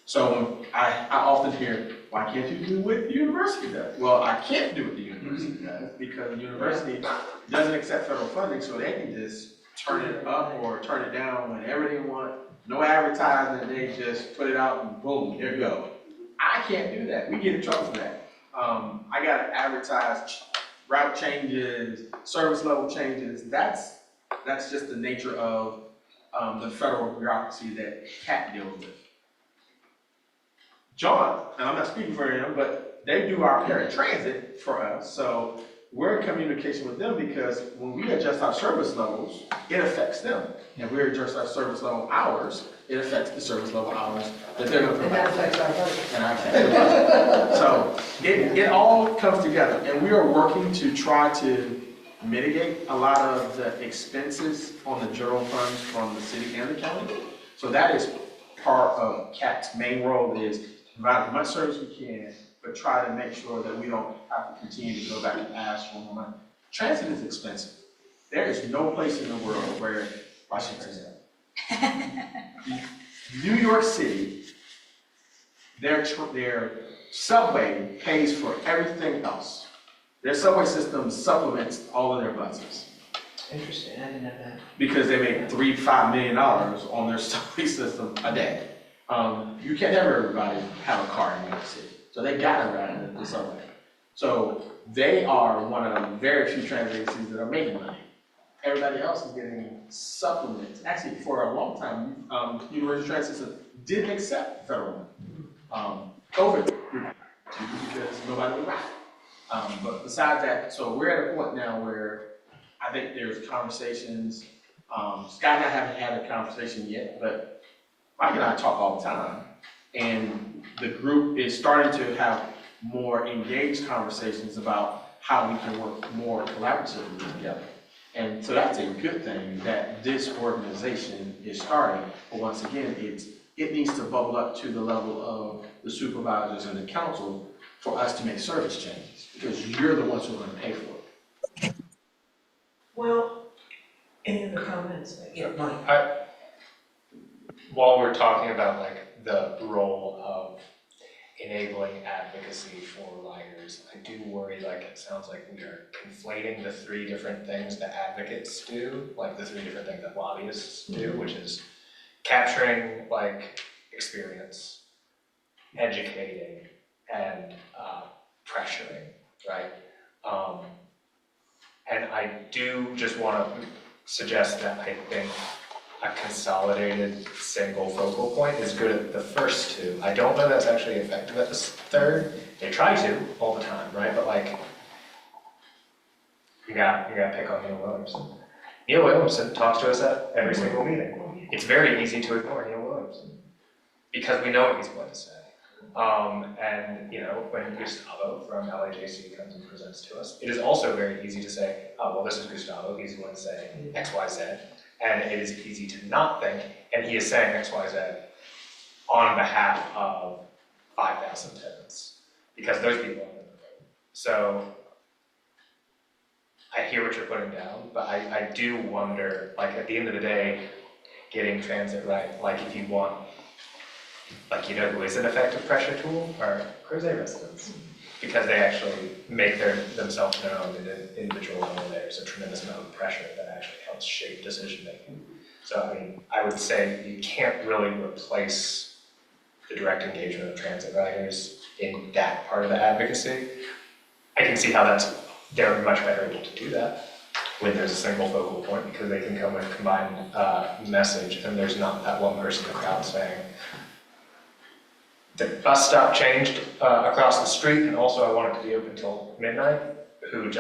So I often hear, why can't you do what the university does? Well, I can't do what the university does because the university doesn't accept federal funding, so they can just turn it up or turn it down whenever they want. No advertising, they just put it out and boom, there you go. I can't do that. We get in trouble for that. I gotta advertise route changes, service level changes. That's just the nature of the federal bureaucracy that CAT deals with. JAUNT, and I'm not speaking for them, but they do our paratransit for us. So we're in communication with them because when we adjust our service levels, it affects them. And we adjust our service level hours, it affects the service level hours that they're gonna And that provide. affects our budget. And our tax. So it all comes together, and we are working to try to mitigate a lot of the expenses on the general funds from the city and the county. So that is part of CAT's main role, is provide as much service we can, but try to make sure that we don't have to continue to go back and ask for more money. Transit is expensive. There is no place in the world where Washington is. New York City, their subway pays for everything else. Their subway system supplements all of their buses Interesting, I didn't know that. because they make $3 to $5 million on their subway system a day. You can't have everybody have a car in New York City, so they gotta ride the subway. So they are one of the very few transit agencies that are making money. Everybody else is getting supplements. Actually, for a long time, University Transit System didn't accept federal money. COVID, because nobody would ride. But besides that, so we're at a point now where I think there's conversations. Scott and I haven't had a conversation yet, but Mike and I talk all the time. And the group is starting to have more engaged conversations about how we can work more collaboratively together. And so that's a good thing that this organization is starting. But once again, it needs to bubble up to the level of the supervisors and the council for us to make service changes, because you're the ones who are going to pay for it. Well, any other comments? Yeah, Mike. While we're talking about like the role of enabling advocacy for riders, I do worry, like, it sounds like we are conflating the three different things that advocates do, like the three different things that lobbyists do, which is capturing like experience, educating, and pressuring, right? And I do just want to suggest that I think a consolidated single focal point is good at the first two. I don't know that's actually effective at the third. They try to all the time, right? But like, you got to pick on Neil Williamson. Neil Williamson talks to us at every single meeting. It's very easy to ignore Neil Williamson because we know what he's going to say. And you know, when Gustavo from LAJC comes and presents to us, it is also very easy to say, oh, well, this is Gustavo, he's going to say X, Y, Z. And it is easy to not think, and he is saying X, Y, Z on behalf of 5,000 tenants, because those people are in the room. So I hear what you're putting down, but I do wonder, like at the end of the day, getting transit right, like if you want, like, you know who is an effective pressure tool are Crozet residents, because they actually make themselves known in an individual level. There's a tremendous amount of pressure that actually helps shape decision making. So I mean, I would say you can't really replace the direct engagement of transit riders in that part of the advocacy. I can see how they're much better able to do that when there's a single focal point, because they can come with a combined message, and there's not that one person in the crowd saying, the bus stop changed across the street, and also I want it to be open till midnight, which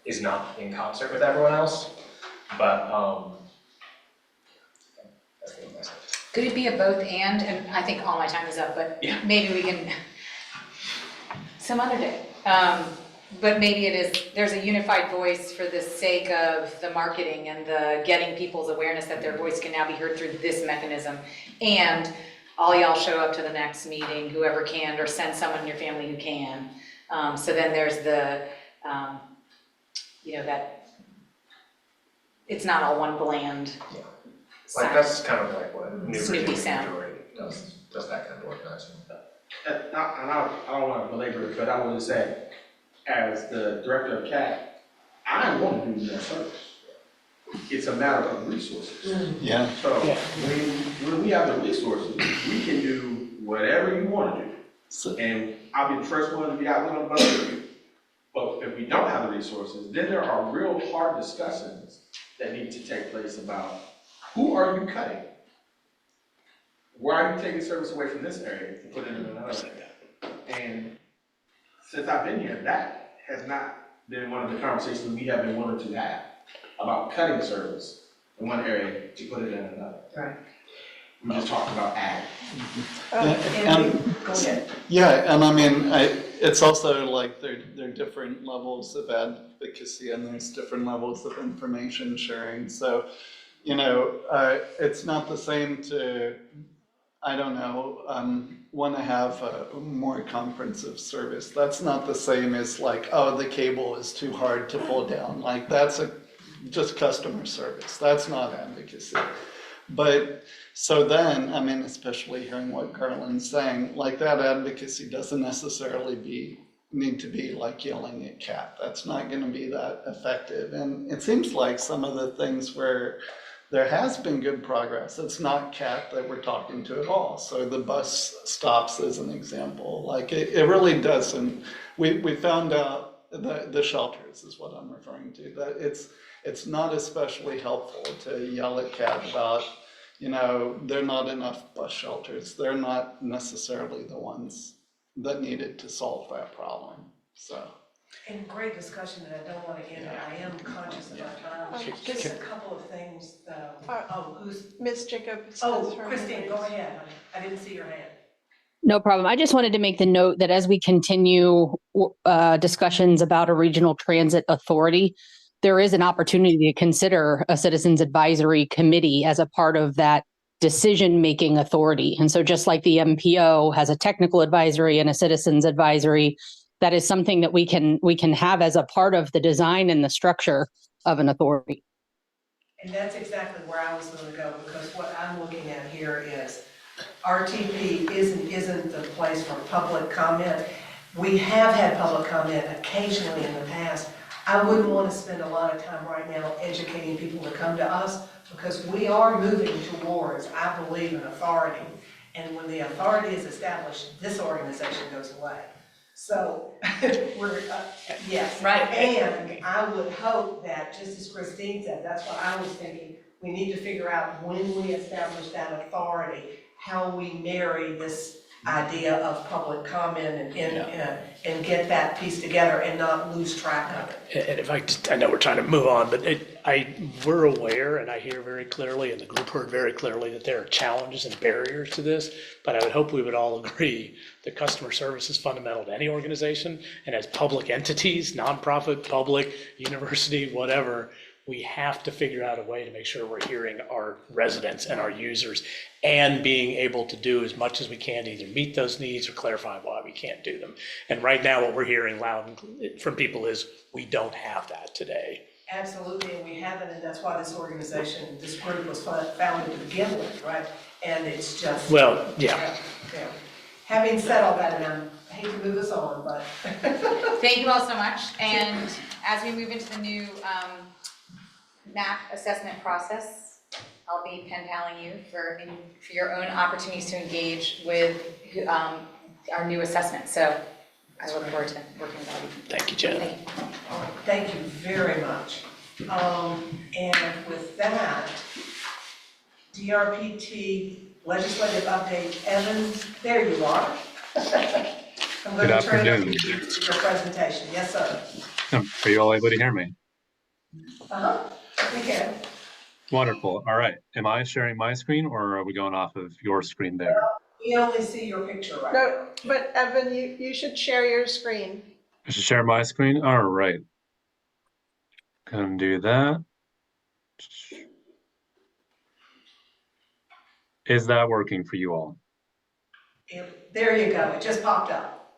is not in concert with everyone else, but that's the message. Could it be a both and I think all my time is up, but Yeah. maybe we can, some other day. But maybe there's a unified voice for the sake of the marketing and the getting people's awareness that their voice can now be heard through this mechanism. And all y'all show up to the next meeting, whoever can, or send someone in your family who can. So then there's the, that it's not all one bland. Yeah. Like that's kind of like what New Snoopy Virginia sound. Majority does that kind of organizing. I don't want to belabor it, but I want to say, as the director of CAT, I want to do more service. It's a matter of resources. Yeah. So when we have the resources, we can do whatever you want to do. And I'll be the first one to be out on the bus. But if we don't have the resources, then there are real hard discussions that need to take place about who are you cutting? Why are you taking service away from this area to put it in another area? And since I've been here, that has not been one of the conversations we have been willing to have about cutting service in one area to put it in another. Right. We just talked about ag. Go ahead. Yeah, and I mean, it's also like there are different levels of advocacy and there's different levels of information sharing. So, it's not the same to, I don't know, want to have a more comprehensive service. That's not the same as like, oh, the cable is too hard to pull down. Like that's just customer service. That's not advocacy. But so then, I mean, especially hearing what Garland's saying, like that advocacy doesn't necessarily need to be like yelling at CAT. That's not going to be that effective. And it seems like some of the things where there has been good progress, it's not CAT that we're talking to at all. So the bus stops as an example, like it really doesn't. We found out the shelters is what I'm referring to, that it's not especially helpful to yell at CAT about, there are not enough bus shelters. They're not necessarily the ones that needed to solve that problem, so. And great discussion, and I don't want to end it. I am conscious of our time. Just a couple of things, though. Ms. Jacobs Oh, has her hand Christine, raised. go ahead. I didn't see your hand. No problem. I just wanted to make the note that as we continue discussions about a regional transit authority, there is an opportunity to consider a citizens advisory committee as a part of that decision-making authority. And so just like the MPO has a technical advisory and a citizens advisory, that is something that we can have as a part of the design and the structure of an authority. And that's exactly where I was going to go, because what I'm looking at here is RTP isn't the place for public comment. We have had public comment occasionally in the past. I wouldn't want to spend a lot of time right now educating people to come to us, because we are moving towards, I believe, an authority. And when the authority is established, this organization goes away. So we're, yes. Right. And I would hope that, just as Christine said, that's what I was thinking, we need to figure out when we establish that authority, how we marry this idea of public comment and get that piece together and not lose track of it. And if I know we're trying to move on, but we're aware, and I hear very clearly, and the group heard very clearly, that there are challenges and barriers to this, but I would hope we would all agree that customer service is fundamental to any organization, and as public entities, nonprofit, public, university, whatever, we have to figure out a way to make sure we're hearing our residents and our users and being able to do as much as we can to either meet those needs or clarify why we can't do them. And right now, what we're hearing loud from people is we don't have that today. Absolutely, and we haven't, and that's why this organization, this group was founded to begin with, right? And it's just. Well, yeah. Yeah. Having said all that, and I hate to move us on, but. Thank you all so much. And as we move into the new MAP assessment process, I'll be pen paling you for your own opportunities to engage with our new assessment. So I look forward to working with all of you. Thank you, Jen. Thank you. Thank you very much. And with that, DRPT legislative update, Evan, there you are. I'm going to turn it over to you for your presentation. Yes, sir. Are you all able to hear me? Uh-huh, we can. Wonderful. All right. Am I sharing my screen or are we going off of your screen there? We only see your picture right now. No, but Evan, you should share your screen. I should share my screen? All right. Can do that. Is that working for you all? There you go. It just popped up.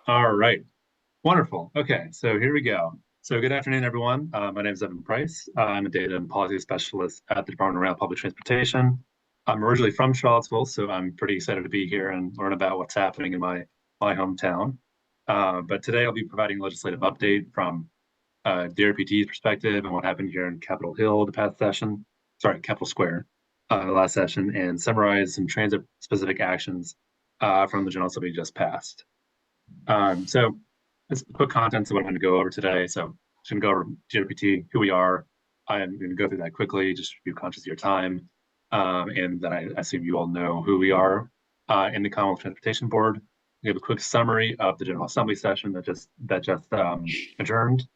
All right. Wonderful. Okay, so here we go. So good afternoon, everyone. My name is Evan Price. I'm a data and policy specialist at the Department of Rail Public Transportation. I'm originally from Charlottesville, so I'm pretty excited to be here and learn about what's happening in my my hometown. But today I'll be providing a legislative update from DRPT's perspective and what happened here in Capitol Hill the past session, Capitol Square last session, and summarize some transit-specific actions from the General Assembly just passed. So it's quick contents of what I'm going to go over today. So I'm just going to go over DRPT, who we are. I'm going to go through that quickly, just to be conscious of your time. And then I assume you all know who we are in the Commonwealth Transportation Board. We have a quick summary of the General Assembly session that just adjourned.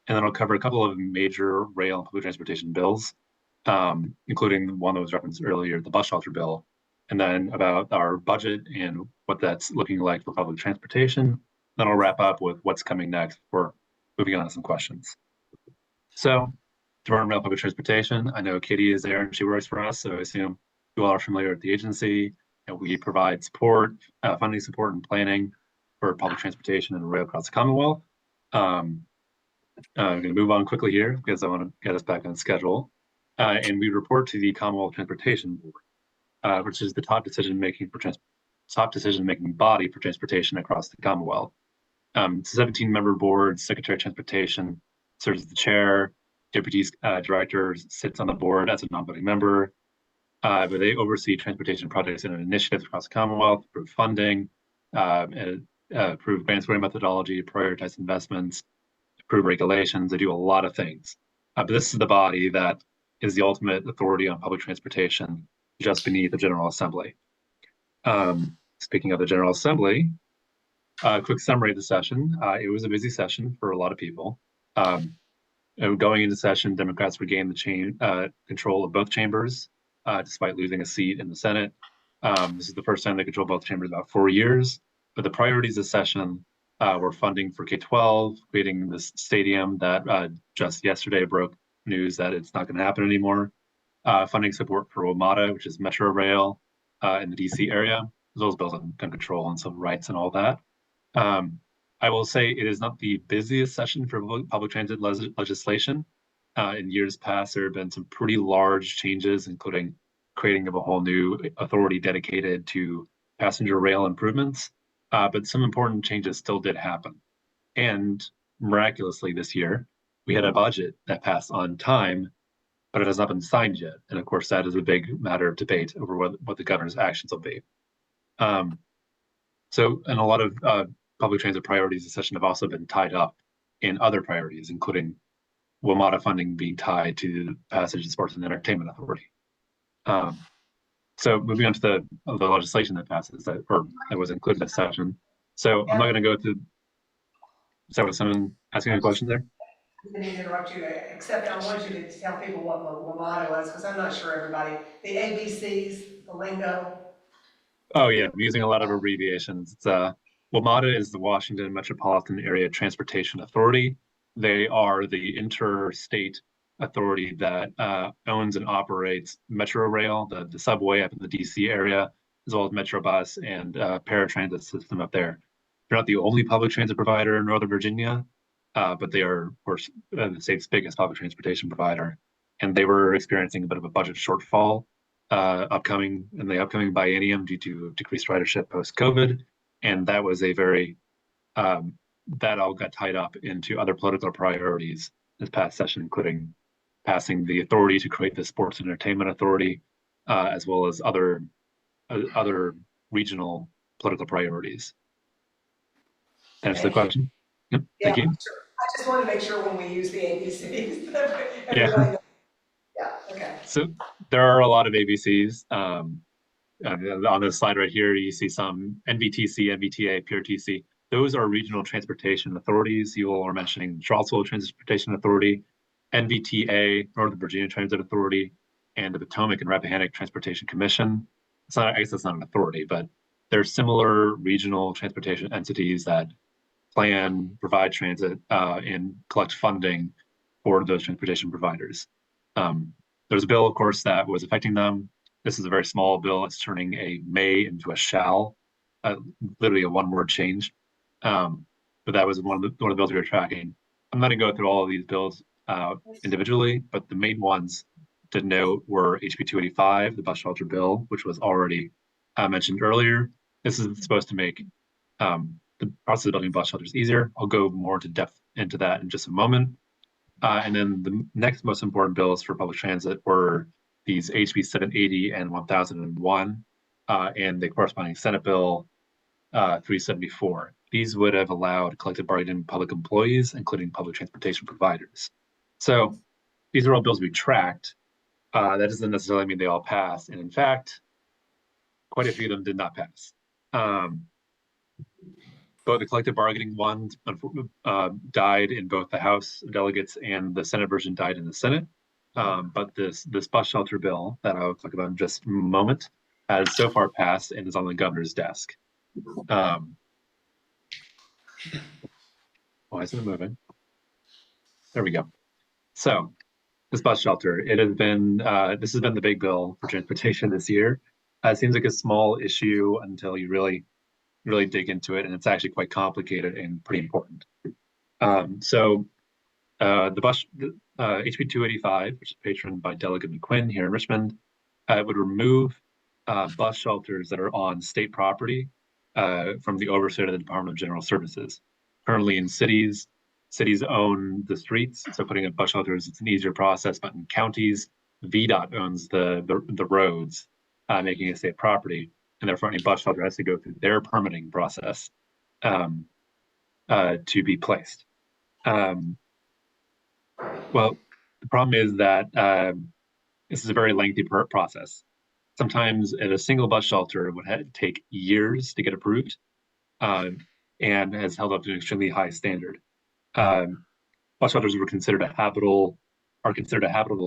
And then I'll cover a couple of major rail and public transportation bills, including one that was referenced earlier, the bus shelter bill, and then about our budget and what that's looking like for public transportation. Then I'll wrap up with what's coming next before moving on to some questions. So, Department of Rail Public Transportation, I know Katie is there and she works for us, so I assume you all are familiar with the agency, and we provide support, funding support and planning for public transportation and rail across the Commonwealth. I'm going to move on quickly here because I want to get us back on schedule. And we report to the Commonwealth Transportation Board, which is the top decision-making body for transportation across the Commonwealth. It's a 17-member board. Secretary of Transportation serves as the chair. Deputy director sits on the board as a non-voting member. But they oversee transportation projects and initiatives across the Commonwealth, approve funding, approve grant scoring methodology, prioritize investments, approve regulations. They do a lot of things. But this is the body that is the ultimate authority on public transportation, just beneath the General Assembly. Speaking of the General Assembly, a quick summary of the session. It was a busy session for a lot of people. Going into session, Democrats regained the control of both chambers, despite losing a seat in the Senate. This is the first time they control both chambers in about 4 years. But the priorities of the session were funding for K-12, creating this stadium that just yesterday broke news that it's not going to happen anymore. Funding support for WMATA, which is Metro Rail in the DC area, as well as bills on gun control and civil rights and all that. I will say it is not the busiest session for public transit legislation. In years past, there have been some pretty large changes, including creating of a whole new authority dedicated to passenger rail improvements. But some important changes still did happen. And miraculously this year, we had a budget that passed on time, but it has not been signed yet. And of course, that is a big matter of debate over what the governor's actions will be. So, and a lot of public transit priorities this session have also been tied up in other priorities, including WMATA funding being tied to the passage of Sports and Entertainment Authority. So moving on to the legislation that passes that was included in this session. So I'm not going to go through. So was someone asking a question there? I didn't mean to interrupt you, except I wanted you to tell people what WMATA was, because I'm not sure everybody, the ABCs, the lingo. Oh yeah, I'm using a lot of abbreviations. WMATA is the Washington Metropolitan Area Transportation Authority. They are the interstate authority that owns and operates Metro Rail, the subway up in the DC area, as well as Metrobus and paratransit system up there. They're not the only public transit provider in Northern Virginia, but they are, of course, the state's biggest public transportation provider. And they were experiencing a bit of a budget shortfall in the upcoming biennium due to decreased ridership post-COVID. And that was a very, that all got tied up into other political priorities this past session, including passing the authority to create the Sports and Entertainment Authority, as well as other regional political priorities. Answer the question? Yep, thank you. Sure. I just want to make sure when we use the ABCs, Yeah. knows. Yeah, okay. So there are a lot of ABCs. On the slide right here, you see some NVTC, NVTA, PRTC. Those are regional transportation authorities. You all are mentioning Charlottesville Transportation Authority, NVTA, Northern Virginia Transit Authority, and the Potomac and Rappahannock Transportation Commission. I guess that's not an authority, but they're similar regional transportation entities that plan, provide transit, and collect funding for those transportation providers. There's a bill, of course, that was affecting them. This is a very small bill. It's turning a may into a shall, literally a one-word change. But that was one of the bills we were tracking. I'm not going to go through all of these bills individually, but the main ones to note were HB 285, the bus shelter bill, which was already mentioned earlier. This is supposed to make The process of building bus shelters is easier. I'll go more into depth into that in just a moment. And then the next most important bills for public transit were these HB 780 and 1001, and the corresponding Senate Bill 374. These would have allowed collective bargaining public employees, including public transportation providers. So these are all bills we tracked. That doesn't necessarily mean they all passed. And in fact, quite a few of them did not pass. Both the collective bargaining one died in both the House of Delegates and the Senate version died in the Senate. But this bus shelter bill that I'll talk about in just a moment has so far passed and is on the governor's desk. Why isn't it moving? There we go. So this bus shelter, this has been the big bill for transportation this year. It seems like a small issue until you really dig into it, and it's actually quite complicated and pretty important. The HB 285, which is patroned by Delegate McQuinn here in Richmond, would remove bus shelters that are on state property from the oversight of the Department of General Services. Currently in cities own the streets, so putting up bus shelters, it's an easier process, but in counties, VDOT owns the roads, making it state property, and therefore any bus shelter has to go through their permitting process to be placed. Well, the problem is that this is a very lengthy process. Sometimes at a single bus shelter would take years to get approved, and has held up to an extremely high standard. Bus shelters are considered a habitable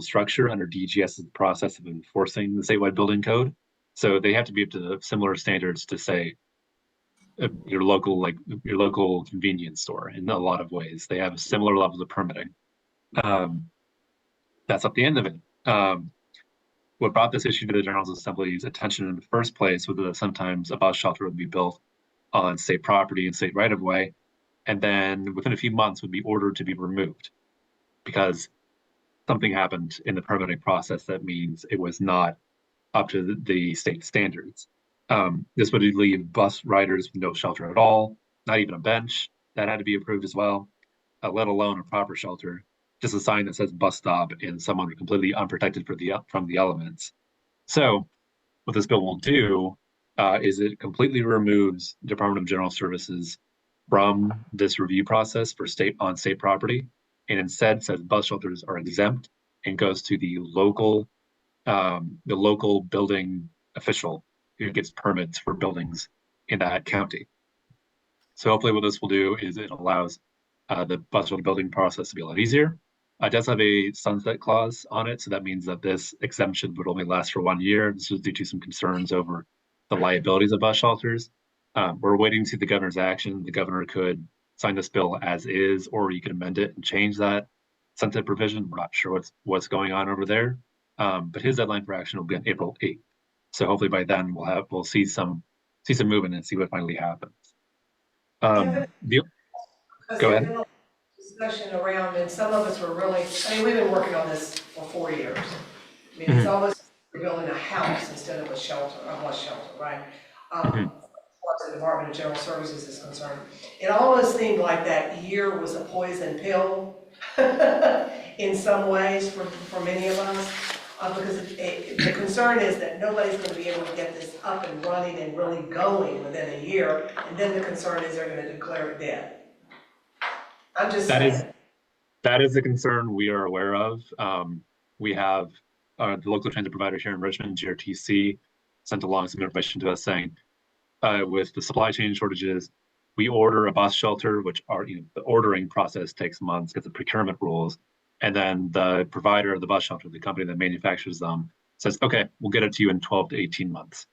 structure under DGS's process of enforcing the statewide building code. So they have to be up to similar standards to, say, your local convenience store. In a lot of ways, they have similar levels of permitting. That's not the end of it. What brought this issue to the General Assembly's attention in the first place was that sometimes a bus shelter would be built on state property and state right-of-way, and then within a few months would be ordered to be removed because something happened in the permitting process that means it was not up to the state standards. This would leave bus riders with no shelter at all, not even a bench that had to be approved as well, let alone a proper shelter, just a sign that says bus stop and someone completely unprotected from the elements. So what this bill will do is it completely removes Department of General Services from this review process for state property, and instead says bus shelters are exempt and goes to the local building official who gets permits for buildings in that county. So hopefully what this will do is it allows the bus shelter building process to be a lot easier. It does have a sunset clause on it, so that means that this exemption would only last for 1 year. This was due to some concerns over the liabilities of bus shelters. We're waiting to see the governor's action. The governor could sign this bill as is, or you could amend it and change that sunset provision. We're not sure what's going on over there. But his deadline for action will be on April 8th. So hopefully by then we'll see some movement and see what finally happens. Go ahead. Discussion around, and some of us were really, we've been working on this for 4 years. It's almost like we're building a house instead of a bus shelter, right? As far as the Department of General Services is concerned. It almost seemed like that year was a poison pill in some ways for many of us. Because the concern is that nobody's going to be able to get this up and running and really going within a year, and then the concern is they're going to declare it dead. I'm just saying. That is a concern we are aware of. We have the local transit provider here in Richmond, GRTC, sent along some information to us saying, with the supply chain shortages, we order a bus shelter, which the ordering process takes months because of procurement rules. And then the provider of the bus shelter, the company that manufactures them, says, okay, we'll get it to you in 12 to 18 months.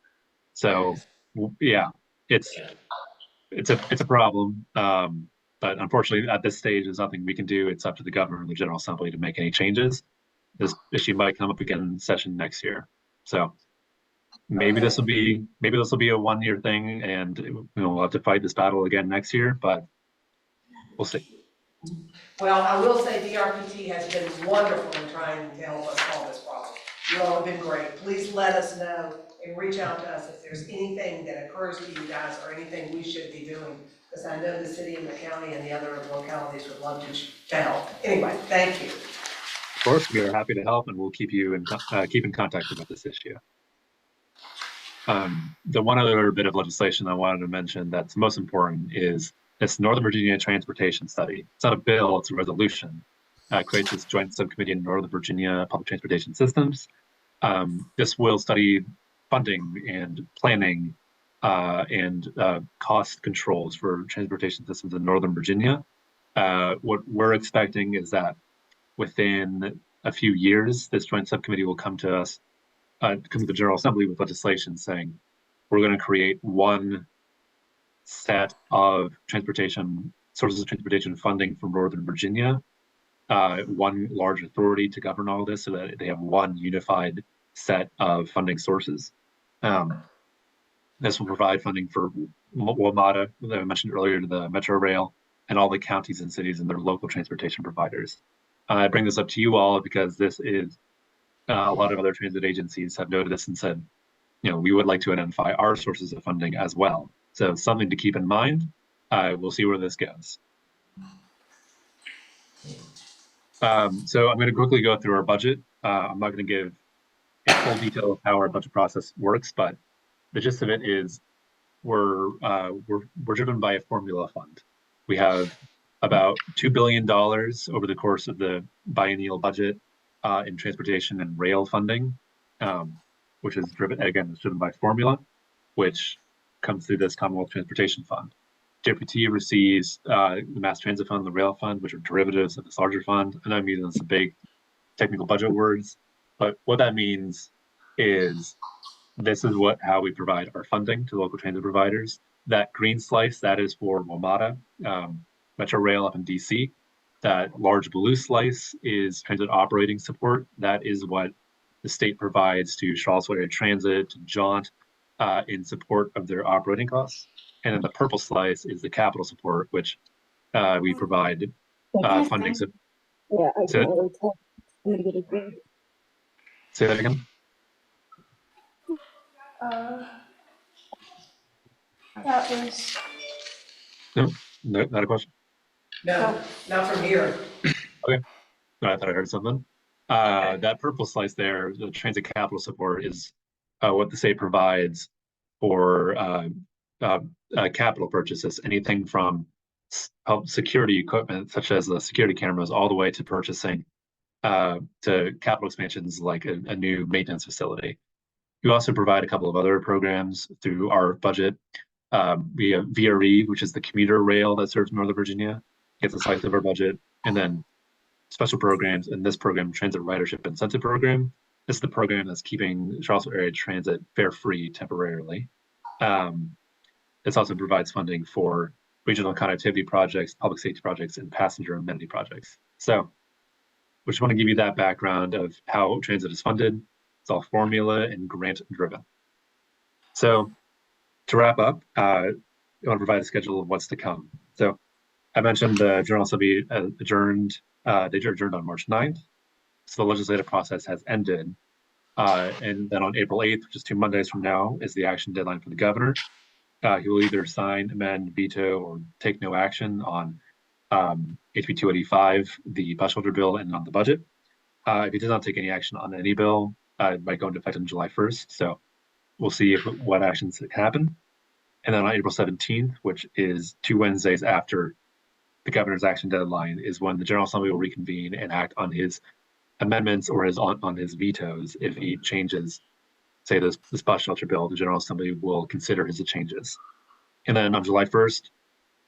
So yeah, it's a problem. But unfortunately, at this stage, there's nothing we can do. It's up to the governor and the General Assembly to make any changes. This issue might come up again in session next year. So maybe this will be a 1 year thing, and we'll have to fight this battle again next year. But we'll see. Well, I will say DRPT has been wonderful in trying to help us solve this problem. You all have been great. Please let us know and reach out to us if there's anything that occurs to you guys or anything we should be doing. Because I know the city and the county and the other localities would love to help. Anyway, thank you. Of course, we are happy to help, and we'll keep you keep in contact about this issue. The one other bit of legislation I wanted to mention that's most important is this Northern Virginia Transportation Study. It's not a bill, it's a resolution. Creates this joint subcommittee in Northern Virginia Public Transportation Systems. This will study funding and planning and cost controls for transportation systems in Northern Virginia. What we're expecting is that within a few years, this joint subcommittee will come to us, come to the General Assembly with legislation saying, we're going to create one set of transportation sources of transportation funding for Northern Virginia, one large authority to govern all this so that they have one unified set of funding sources. This will provide funding for WMATA, that I mentioned earlier, to the Metro Rail, and all the counties and cities and their local transportation providers. I bring this up to you all because this is, a lot of other transit agencies have noted this and said, you know, we would like to identify our sources of funding as well. So something to keep in mind. We'll see where this goes. So I'm going to quickly go through our budget. I'm not going to give a full detail of how our budget process works, but the gist of it is we're driven by a formula fund. We have about $2 billion over the course of the biennial budget in transportation and rail funding, which is driven, again, it's driven by formula, which comes through this Commonwealth Transportation Fund. JPT receives the Mass Transit Fund, the Rail Fund, which are derivatives of this larger fund. And I'm using some big technical budget words, but what that means is this is how we provide our funding to local transit providers. That green slice, that is for WMATA, Metro Rail up in DC. That large blue slice is transit operating support. That is what the state provides to Charlottesville Area Transit, to JAUNT, in support of their operating costs. And then the purple slice is the capital support, which we provide funding. Yeah, I Say can't really tell. I'm gonna get a drink. Say that again. That was, No, not a question. No, not from here. Okay, no, I thought I heard something. That purple slice there, the transit capital support, is what the state provides for capital purchases, anything from security equipment, such as the security cameras, all the way to purchasing to capital expansions like a new maintenance facility. We also provide a couple of other programs through our budget. We have VRE, which is the commuter rail that serves Northern Virginia, gets a slice of our budget, and then special programs in this program, Transit Ridership Incentive Program. This is the program that's keeping Charlottesville Area Transit fare-free temporarily. This also provides funding for regional connectivity projects, public safety projects, and passenger amenity projects. So we just want to give you that background of how transit is funded. It's all formula and grant driven. So to wrap up, I want to provide a schedule of what's to come. So I mentioned the General Assembly adjourned, they adjourned on March 9th. So the legislative process has ended. And then on April 8th, which is 2 Mondays from now, is the action deadline for the governor. He will either sign, amend, veto, or take no action on HB 285, the bus shelter bill, and on the budget. If he does not take any action on any bill, it might go into effect on July 1st. So we'll see what actions happen. And then on April 17th, which is 2 Wednesdays after the governor's action deadline, is when the General Assembly will reconvene and act on his amendments or on his vetoes. If he changes, say, this bus shelter bill, the General Assembly will consider his changes. And then on July 1st,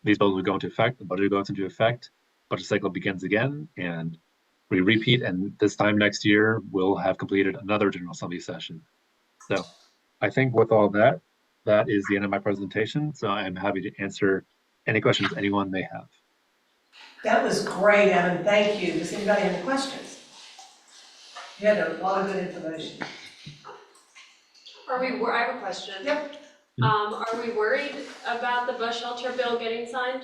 these bills will go into effect, the budget goes into effect, budget cycle begins again, and we repeat, and this time next year, we'll have completed another General Assembly session. So I think with all that, that is the end of my presentation. So I'm happy to answer any questions anyone may have. That was great, Evan. Thank you. Does anybody have any questions? You had a lot of good information. I have a question. Yep. Are we worried about the bus shelter bill getting signed?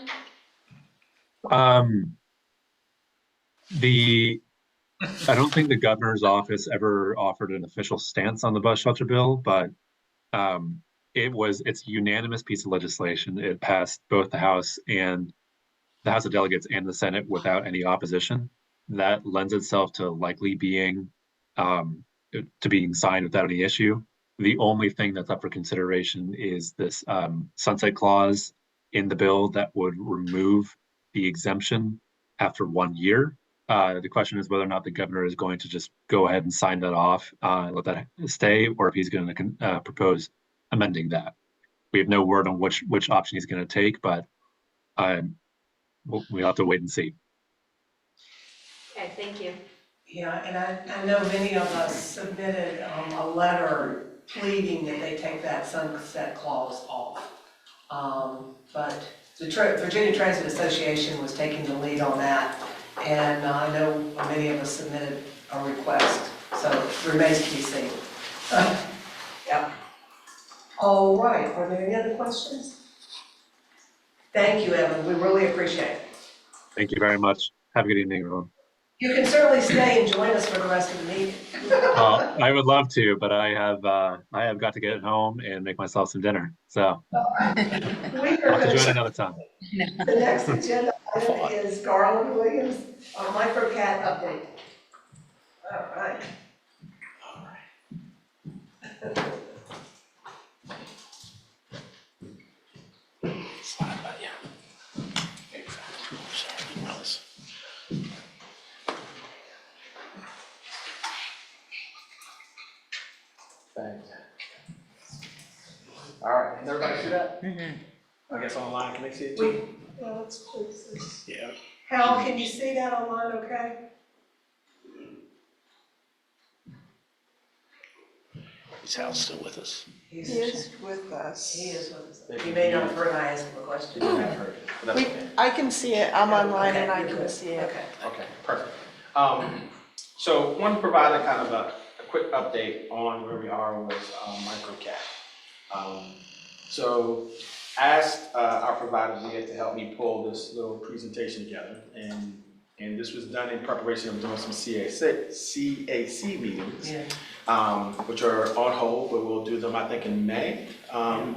I don't think the governor's office ever offered an official stance on the bus shelter bill, but It's a unanimous piece of legislation. It passed both the House of Delegates and the Senate without any opposition. That lends itself to likely being signed without any issue. The only thing that's up for consideration is this sunset clause in the bill that would remove the exemption after 1 year. The question is whether or not the governor is going to just go ahead and sign that off, let that stay, or if he's going to propose amending that. We have no word on which option he's going to take, but we'll have to wait and see. Okay, thank you. Yeah, and I know many of us submitted a letter pleading that they take that sunset clause off. But the Virginia Transit Association was taking the lead on that, and I know many of us submitted a request, so it remains to be seen. Yeah. All right, are there any other questions? Thank you, Evan, we really appreciate it. Thank you very much. Have a good evening, everyone. You can certainly stay and join us for the rest of the meeting. I would love to, but I have got to get home and make myself some dinner. So I'll have to join another time. The next agenda item is Garland Williams, a microcat update. All right. Slide by, yeah. Exactly. Sorry, Alice. Thanks. All right, can everybody see that? I guess online, can they see it too? Well, let's close this. Yeah. Hal, can you see that online okay? Is Hal still with us? He is with us. He is with us. You may not have heard I ask him a question. You didn't have heard it, but that's okay. I can see it, I'm online Okay, and I you're can good. see it. Okay. Okay, perfect. So wanted to provide a kind of a quick update on where we are with microcat. So asked our providers here to help me pull this little presentation together, and this was done in preparation of doing some CAC meetings, which are on hold, but we'll do them, I think, in May. So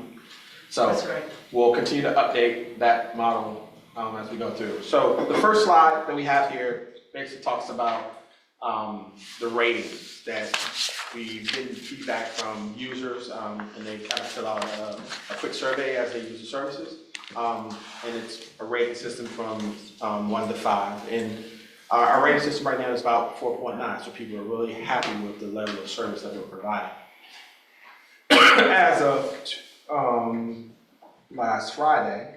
That's right. we'll continue to update that model as we go through. So the first slide that we have here basically talks about the ratings that we get feedback from users, and they kind of fill out a quick survey as they use the services. And it's a rating system from 1 to 5. And our rating system right now is about 4.9, so people are really happy with the level of service that we're providing. As of last Friday,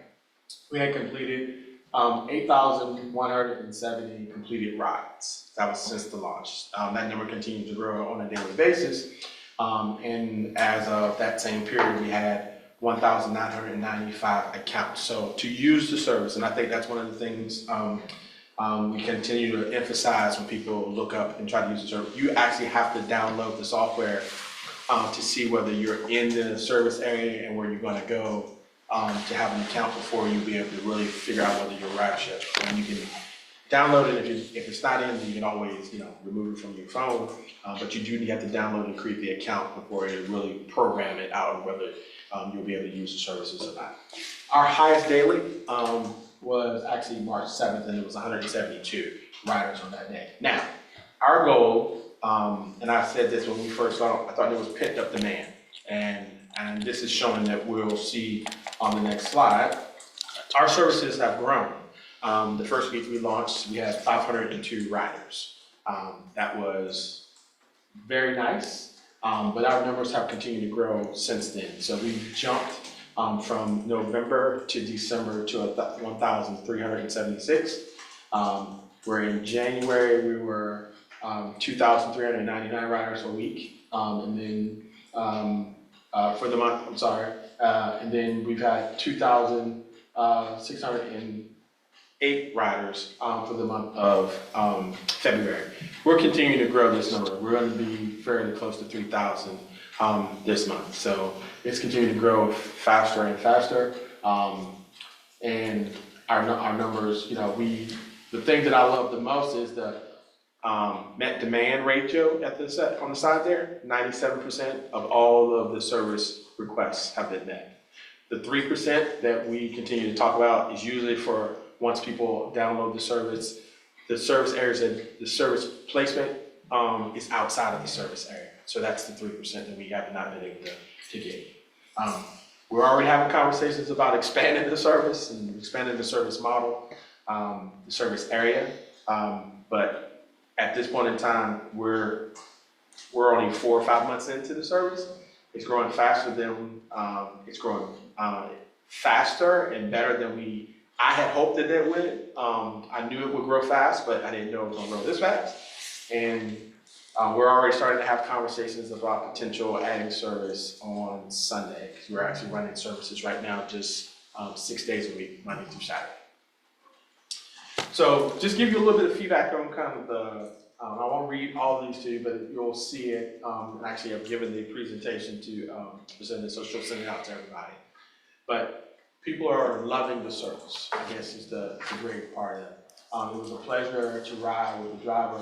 we had completed 8,170 completed rides. That was since the launch. That number continues to grow on a daily basis. And as of that same period, we had 1,995 accounts. So to use the service, and I think that's one of the things we continue to emphasize when people look up and try to use the service. You actually have to download the software to see whether you're in the service area and where you're going to go to have an account before you'll be able to really figure out whether you're ridership. And you can download it. If it's not in, you can always remove it from your phone. But you do have to download and create the account before you really program it out and whether you'll be able to use the services or not. Our highest daily was actually March 7th, and it was 172 riders on that day. Now, our goal, and I said this when we first saw it, I thought it was pent up demand. And this is showing that we'll see on the next slide. Our services have grown. The first week we launched, we had 502 riders. That was very nice, but our numbers have continued to grow since then. So we've jumped from November to December to 1,376. Where in January we were 2,399 riders a week, and then for the month, and then we've had 2,608 riders for the month of February. We're continuing to grow this number. We're going to be fairly close to 3,000 this month. So it's continuing to grow faster and faster. And our numbers, the thing that I love the most is the met demand ratio at the set on the side there, 97% of all of the service requests have been met. The 3% that we continue to talk about is usually for once people download the service areas and the service placement is outside of the service area. So that's the 3% that we have not been able to get. We're already having conversations about expanding the service and expanding the service model, the service area. But at this point in time, we're only 4 or 5 months into the service. It's growing faster than faster and better than I had hoped that it would. I knew it would grow fast, but I didn't know it was gonna grow this fast. And we're already starting to have conversations about potential adding service on Sunday, because we're actually running services right now just 6 days a week, Monday through Saturday. So just give you a little bit of feedback on kind of the, I won't read all of these to you, but you'll see it. Actually, I've given the presentation to present it, so she'll send it out to everybody. But people are loving the service, I guess is the great part of it. It was a pleasure to ride with the driver,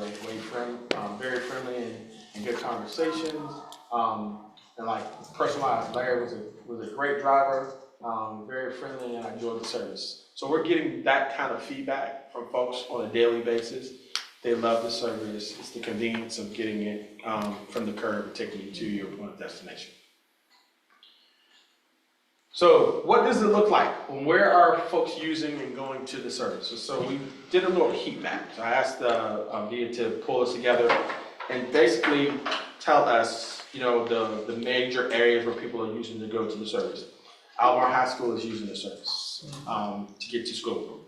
very friendly and good conversations. And like personalized, Larry was a great driver, very friendly, and I enjoyed the service. So we're getting that kind of feedback from folks on a daily basis. They love the service. It's the convenience of getting it from the curb and taking you to your point of destination. So what does it look like? Where are folks using and going to the service? So we did a little heat map. So I asked Dia to pull us together and basically tell us, the major areas where people are using to go to the service. Albemarle High School is using the service to get to school.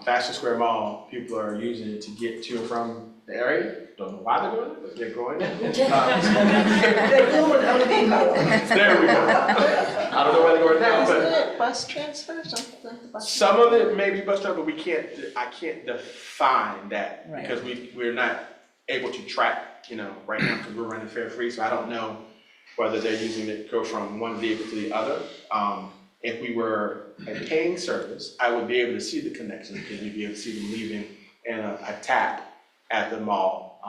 Fashion Square Mall, people are using it to get to and from the area. Don't know why they're going there, but they're going there. They're doing other people. There we go. I don't know where they're going now, but. Isn't it bus transfer, something like the bus? Some of it may be bus transfer, but I can't define that Right. because we're not able to track, right now because we're running fare free, so I don't know whether they're using it to go from one vehicle to the other. If we were a paying service, I would be able to see the connection because we'd be able to see them leaving and a tap at the mall,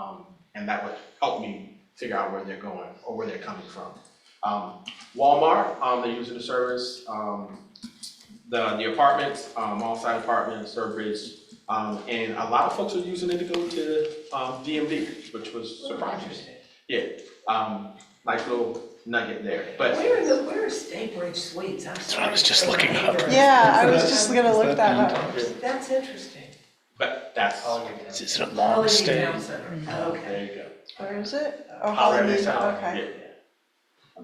and that would help me figure out where they're going or where they're coming from. Walmart, they're using the service. The apartments, mall-side apartments, Sturbridge, and a lot of folks are using it to go to DMV, which was surprising. Yeah, nice little nugget there. But Where is Staybridge Suites? That's what I was just looking up. Yeah, I was just gonna look that up. That's interesting. But that's Is it a long stay? Town Center. Okay. there you go. Where is it? Oh, Holiday Holiday, Town, okay. yeah.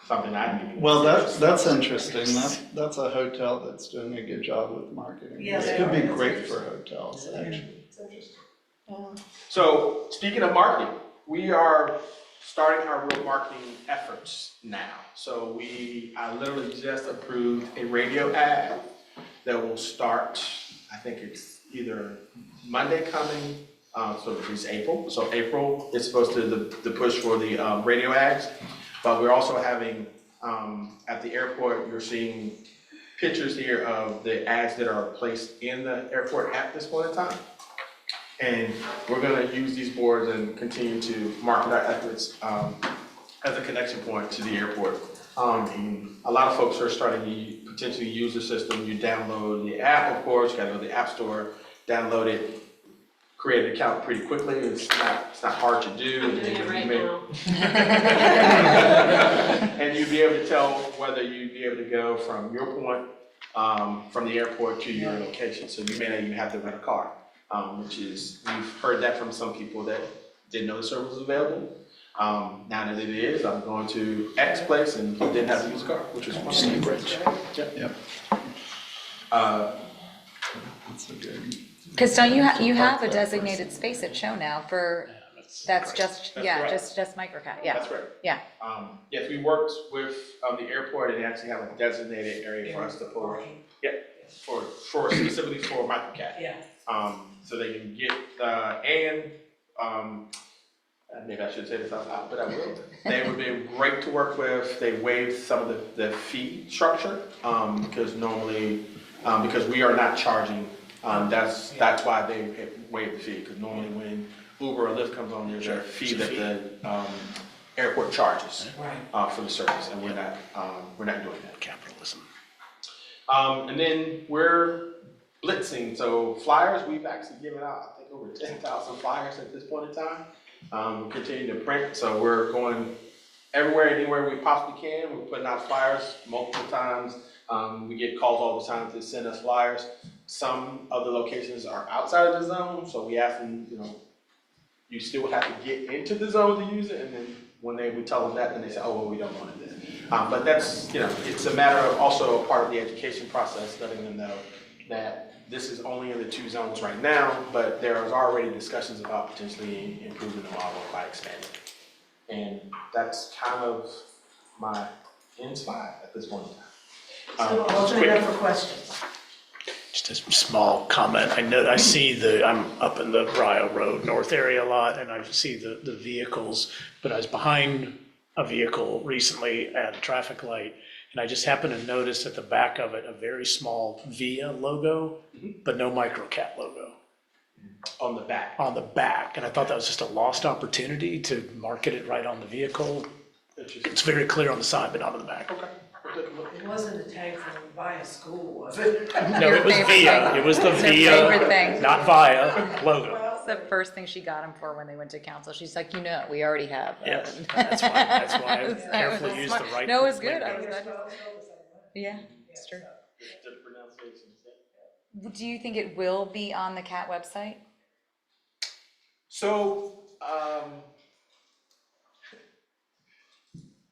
Something I didn't. Well, that's interesting. That's a hotel that's doing a good job with marketing. Yeah, This they could are. be That's great interesting. for hotels, actually. It's interesting. So speaking of marketing, we are starting our real marketing efforts now. So I literally just approved a radio ad that will start, I think it's either Monday coming, so it's April. So April is supposed to the push for the radio ads, but we're also having, at the airport, you're seeing pictures here of the ads that are placed in the airport at this point in time. And we're gonna use these boards and continue to market our efforts as a connection point to the airport. And a lot of folks are starting to potentially use the system. You download the app, of course, you gotta go to the app store, download it, create an account pretty quickly. It's not hard to do. I'm doing it right now. And you'd be able to tell whether you'd be able to go from your point, from the airport to your location. So you may not even have to rent a car. Which is, we've heard that from some people that didn't know the service was available. Now that it is, I'm going to X place and didn't have to use a car, which was fun. Staybridge. Yep. That's a good. Because don't you have a designated space at show now for, that's just, That's right. just microcat, yeah. That's right. Yeah. Yes, we worked with the airport and they actually have a designated area for us to pull. Yeah, for specifically for microcat. Yeah. So they can get, maybe I should say this out loud, but I will. They would be great to work with. They waived some of the fee structure, because normally, because we are not charging, that's why they waived the fee, because normally when Uber or Lyft comes on, there's a fee that the airport charges for the service, and we're not doing that. Capitalism. And then we're blitzing, so flyers, we've actually given out, I think, over 10,000 flyers at this point in time. We continue to print, so we're going everywhere, anywhere we possibly can. We're putting out flyers multiple times. We get calls all the time to send us flyers. Some of the locations are outside of the zone, so we ask them, you still have to get into the zone to use it, and then when we tell them that, then they say, oh, well, we don't want it then. But that's, it's a matter of also a part of the education process, letting them know that this is only in the 2 zones right now, but there is already discussions about potentially improving the model by expanding. And that's kind of my insight at this point in time. So I'll open it up for questions. Just a small comment. I see I'm up in the Rio Road North area a lot, and I see the vehicles, but I was behind a vehicle recently at a traffic light, and I just happened to notice at the back of it a very small VIA logo, but no Microcat logo. On the back. On the back, and I thought that was just a lost opportunity to market it right on the vehicle. It's very clear on the side, but not on the back. Okay. It wasn't a tag from Via School, was it? No, it was VIA. It was the VIA, not VIA logo. It's the first thing she got him for when they went to council. She's like, we already have that. Yes, that's why I carefully used the right. No, it was good. I lingo. was glad yeah, it's true. Different pronunciations. Do you think it will be on the CAT website? So,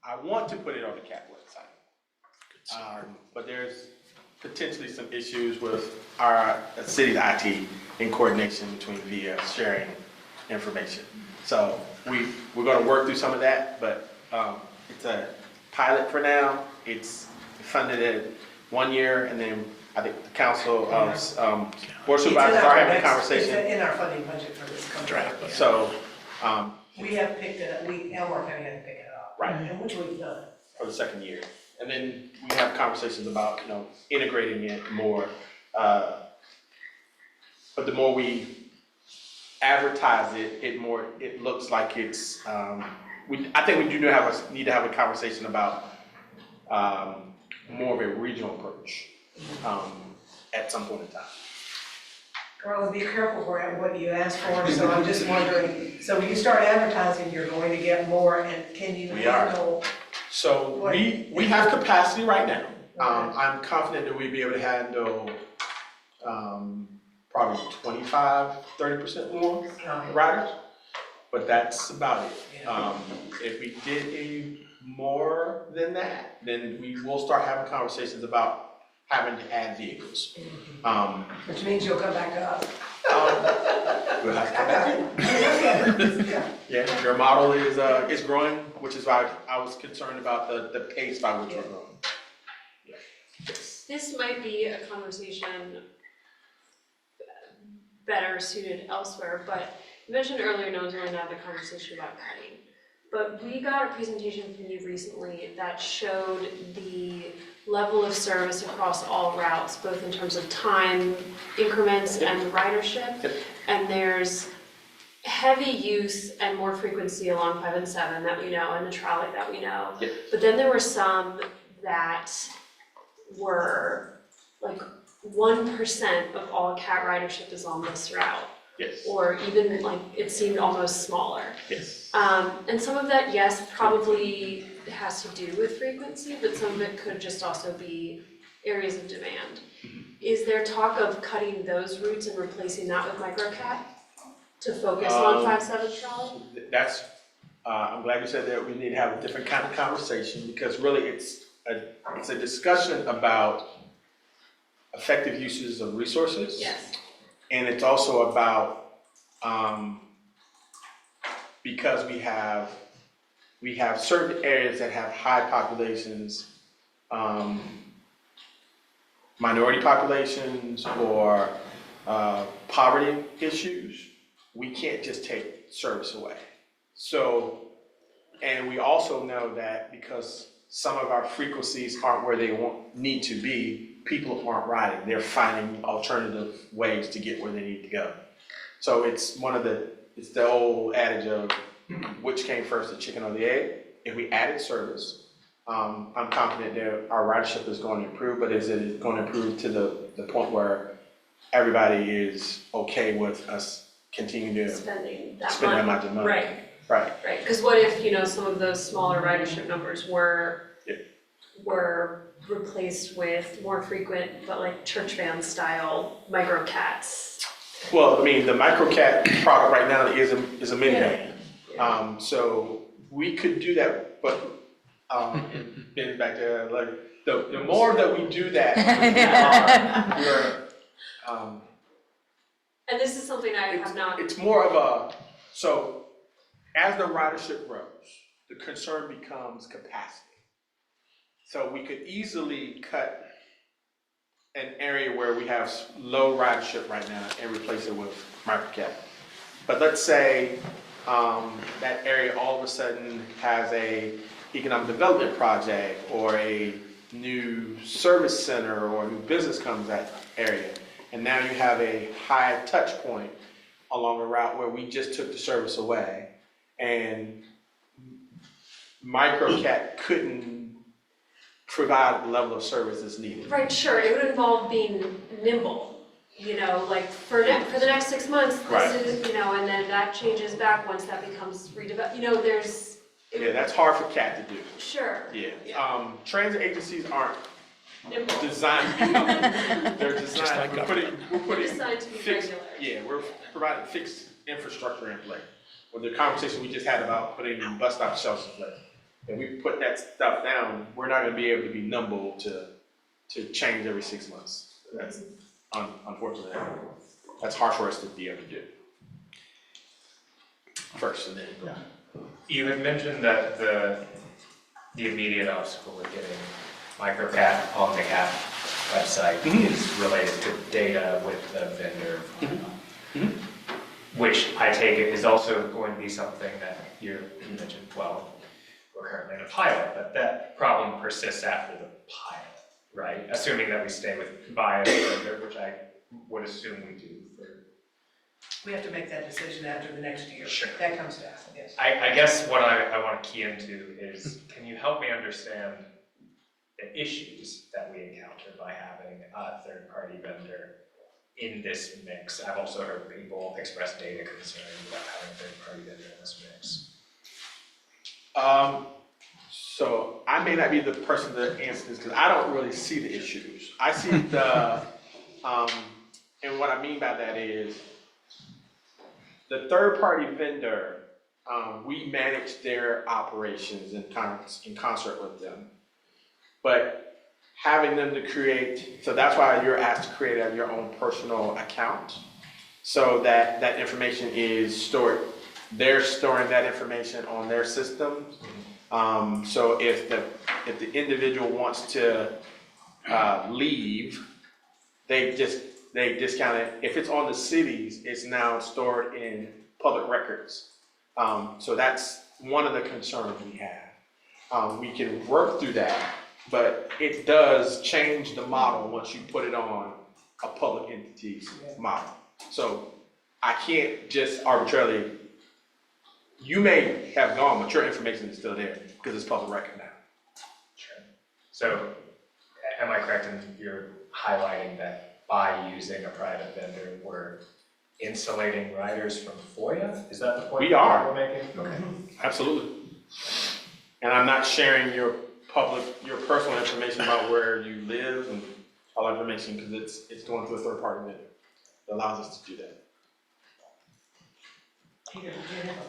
I want to put it on the CAT website. But there's potentially some issues with our city's IT in coordination between VIA sharing information. So we're gonna work through some of that, but it's a pilot for now. It's funded at 1 year, and then I think the council, board supervisors are having a conversation. It's in our funding budget for this contract. So, we have picked it up, Albemarle County had to pick it up. Right. And which we've done. for the 2nd year. And then we have conversations about, integrating it more. But the more we advertise it, it looks like it's, I think we need to have a conversation about more of a regional approach at some point in time. Well, be careful, Brad, what you ask for, so I'm just wondering, so when you start advertising, you're going to get more, and can you handle? So we have capacity right now. I'm confident that we'd be able to handle probably 25-30% more riders, but that's about it. If we did any more than that, then we will start having conversations about having to add vehicles. Which means you'll come back up. We'll have to come back. Yeah, your model is growing, which is why I was concerned about the pace by which we're growing. This might be a conversation better suited elsewhere, but you mentioned earlier no one's willing to have the conversation about cutting. But we got a presentation from you recently that showed the level of service across all routes, both in terms of time increments and ridership. Yep. And there's heavy use and more frequency along 5 and 7 that we know, and the trolley that we know. Yep. But then there were some that were like 1% of all CAT ridership is on this route. Yes. Or even like, it seemed almost smaller. Yes. And some of that, yes, probably has to do with frequency, but some of it could just also be areas of demand. Is there talk of cutting those routes and replacing that with microcat to focus on 5-7 trolley? That's, I'm glad you said that. We need to have a different kind of conversation, because really it's a discussion about effective uses of resources. Yes. And it's also about, because we have certain areas that have high populations, minority populations, or poverty issues, we can't just take service away. So, and we also know that because some of our frequencies aren't where they need to be, people aren't riding, they're finding alternative ways to get where they need to go. So it's one of the it's the old adage of which came first, the chicken or the egg. If we added service, I'm confident that our ridership is going to improve, but is it going to improve to the point where everybody is okay with us continuing to Spending spend that that money. much of money? Right, Right. right, because what if, you know, some of those smaller ridership numbers were replaced with more frequent, but like church van style micro cats? Well, I mean, the microcat product right now is a minivan. So we could do that, but, getting back to, like, the more that we do that, And this is something I have not, it's more of a, so as the ridership grows, the concern becomes capacity. So we could easily cut an area where we have low ridership right now and replace it with microcap. But let's say that area all of a sudden has a economic development project or a new service center or a new business comes that area. And now you have a high touch point along a route where we just took the service away and microcat couldn't provide the level of service that's needed. right, sure, it would involve being nimble, you know, like for the next 6 months, Right. this is, you know, and then that changes back once that becomes redeveloped, you know, there's. Yeah, that's hard for CAT to do. Sure. Yeah. Transit agencies aren't Nimble. designed to be nimble. They're Just designed, like we're putting Designed to be fixed, regular. yeah, we're providing fixed infrastructure in place. With the conversation we just had about putting bus stop shelters in place. If we put that stuff down, we're not gonna be able to be nimble to change every 6 months. That's unfortunately, that's hard for us to be able to do. First and then. You had mentioned that the immediate obstacle with getting microcat on the CAT website is related to data with the vendor. Which I take it is also going to be something that you mentioned, well, we're currently in a pilot, but that problem persists after the pilot, right? Assuming that we stay with bias vendor, which I would assume we do for. We have to make that decision after the next year. Sure. That comes to us, yes. I guess what I want to key into is, can you help me understand the issues that we encounter by having a third-party vendor in this mix? I've also heard people express data concerns about having a third-party vendor in this mix. So I may not be the person to answer this because I don't really see the issues. I see the, and what I mean by that is the third-party vendor, we manage their operations in concert with them. But having them to create, so that's why you're asked to create your own personal account so that that information is stored. They're storing that information on their systems. So if the individual wants to leave, they discount it. If it's on the cities, it's now stored in public records. So that's one of the concerns we have. We can work through that, but it does change the model once you put it on a public entity's model. So I can't just arbitrarily, you may have gone, but your information is still there because it's public record now. Sure. So am I correct in you're highlighting that by using a private vendor, we're insulating riders from FOIA? Is that the point We are. we're making? Okay. Absolutely. And I'm not sharing your personal information about where you live and all that information because it's going through a third party vendor that allows us to do that. Peter, do you have a-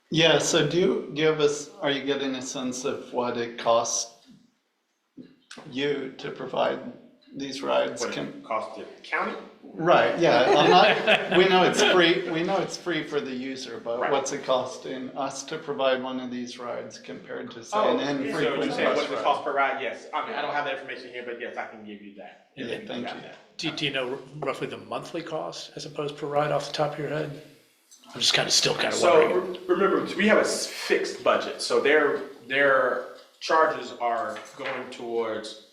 Yeah, so do you have are you getting a sense of what it costs you to provide these rides? What it costs the county? Right, yeah, we know it's free for the user, but Right. what's it costing us to provide one of these rides compared to say Oh, an so infrequent you say bus what's the ride? cost per ride? Yes. I mean, I don't have that information here, but yes, I can give you that. Yeah, thank got you. that. Do you know roughly the monthly cost as opposed per ride off the top of your head? I'm just still wondering. So remember, we have a fixed budget, so their charges are going towards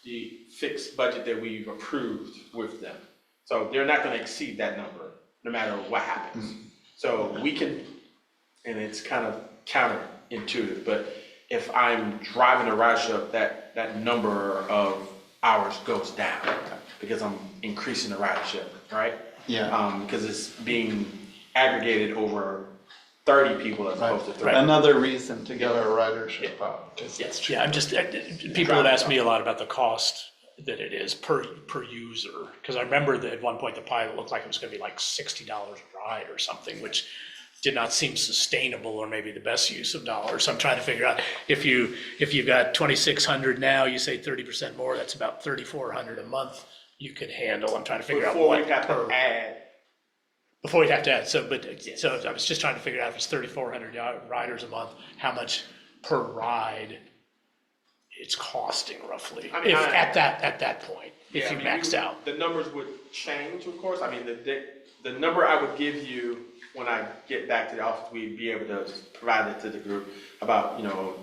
the fixed budget that we've approved with them. So they're not gonna exceed that number, no matter what happens. So we can, and it's kind of counterintuitive, but if I'm driving a ridership, that number of hours goes down because I'm increasing the ridership, right? Yeah. Because it's being aggregated over 30 people as opposed to 3. Another reason to get our ridership up. 'Cause Yes, yeah, I'm just, people have asked me a lot about the cost that it is per user. Because I remember that at one point the pilot looked like it was gonna be like $60 a ride or something, which did not seem sustainable or maybe the best use of dollars. So I'm trying to figure out, if you've got 2,600 now, you say 30% more, that's about 3,400 a month you could handle. I'm trying to figure out Before what we have per. to add. Before you'd have to add, so I was just trying to figure out if it's 3,400 riders a month, how much per ride it's costing roughly, I mean, if at that point, if Yeah, you I mean, maxed out. The numbers would change, of course. I mean, the number I would give you when I get back to the office, we'd be able to just provide it to the group about,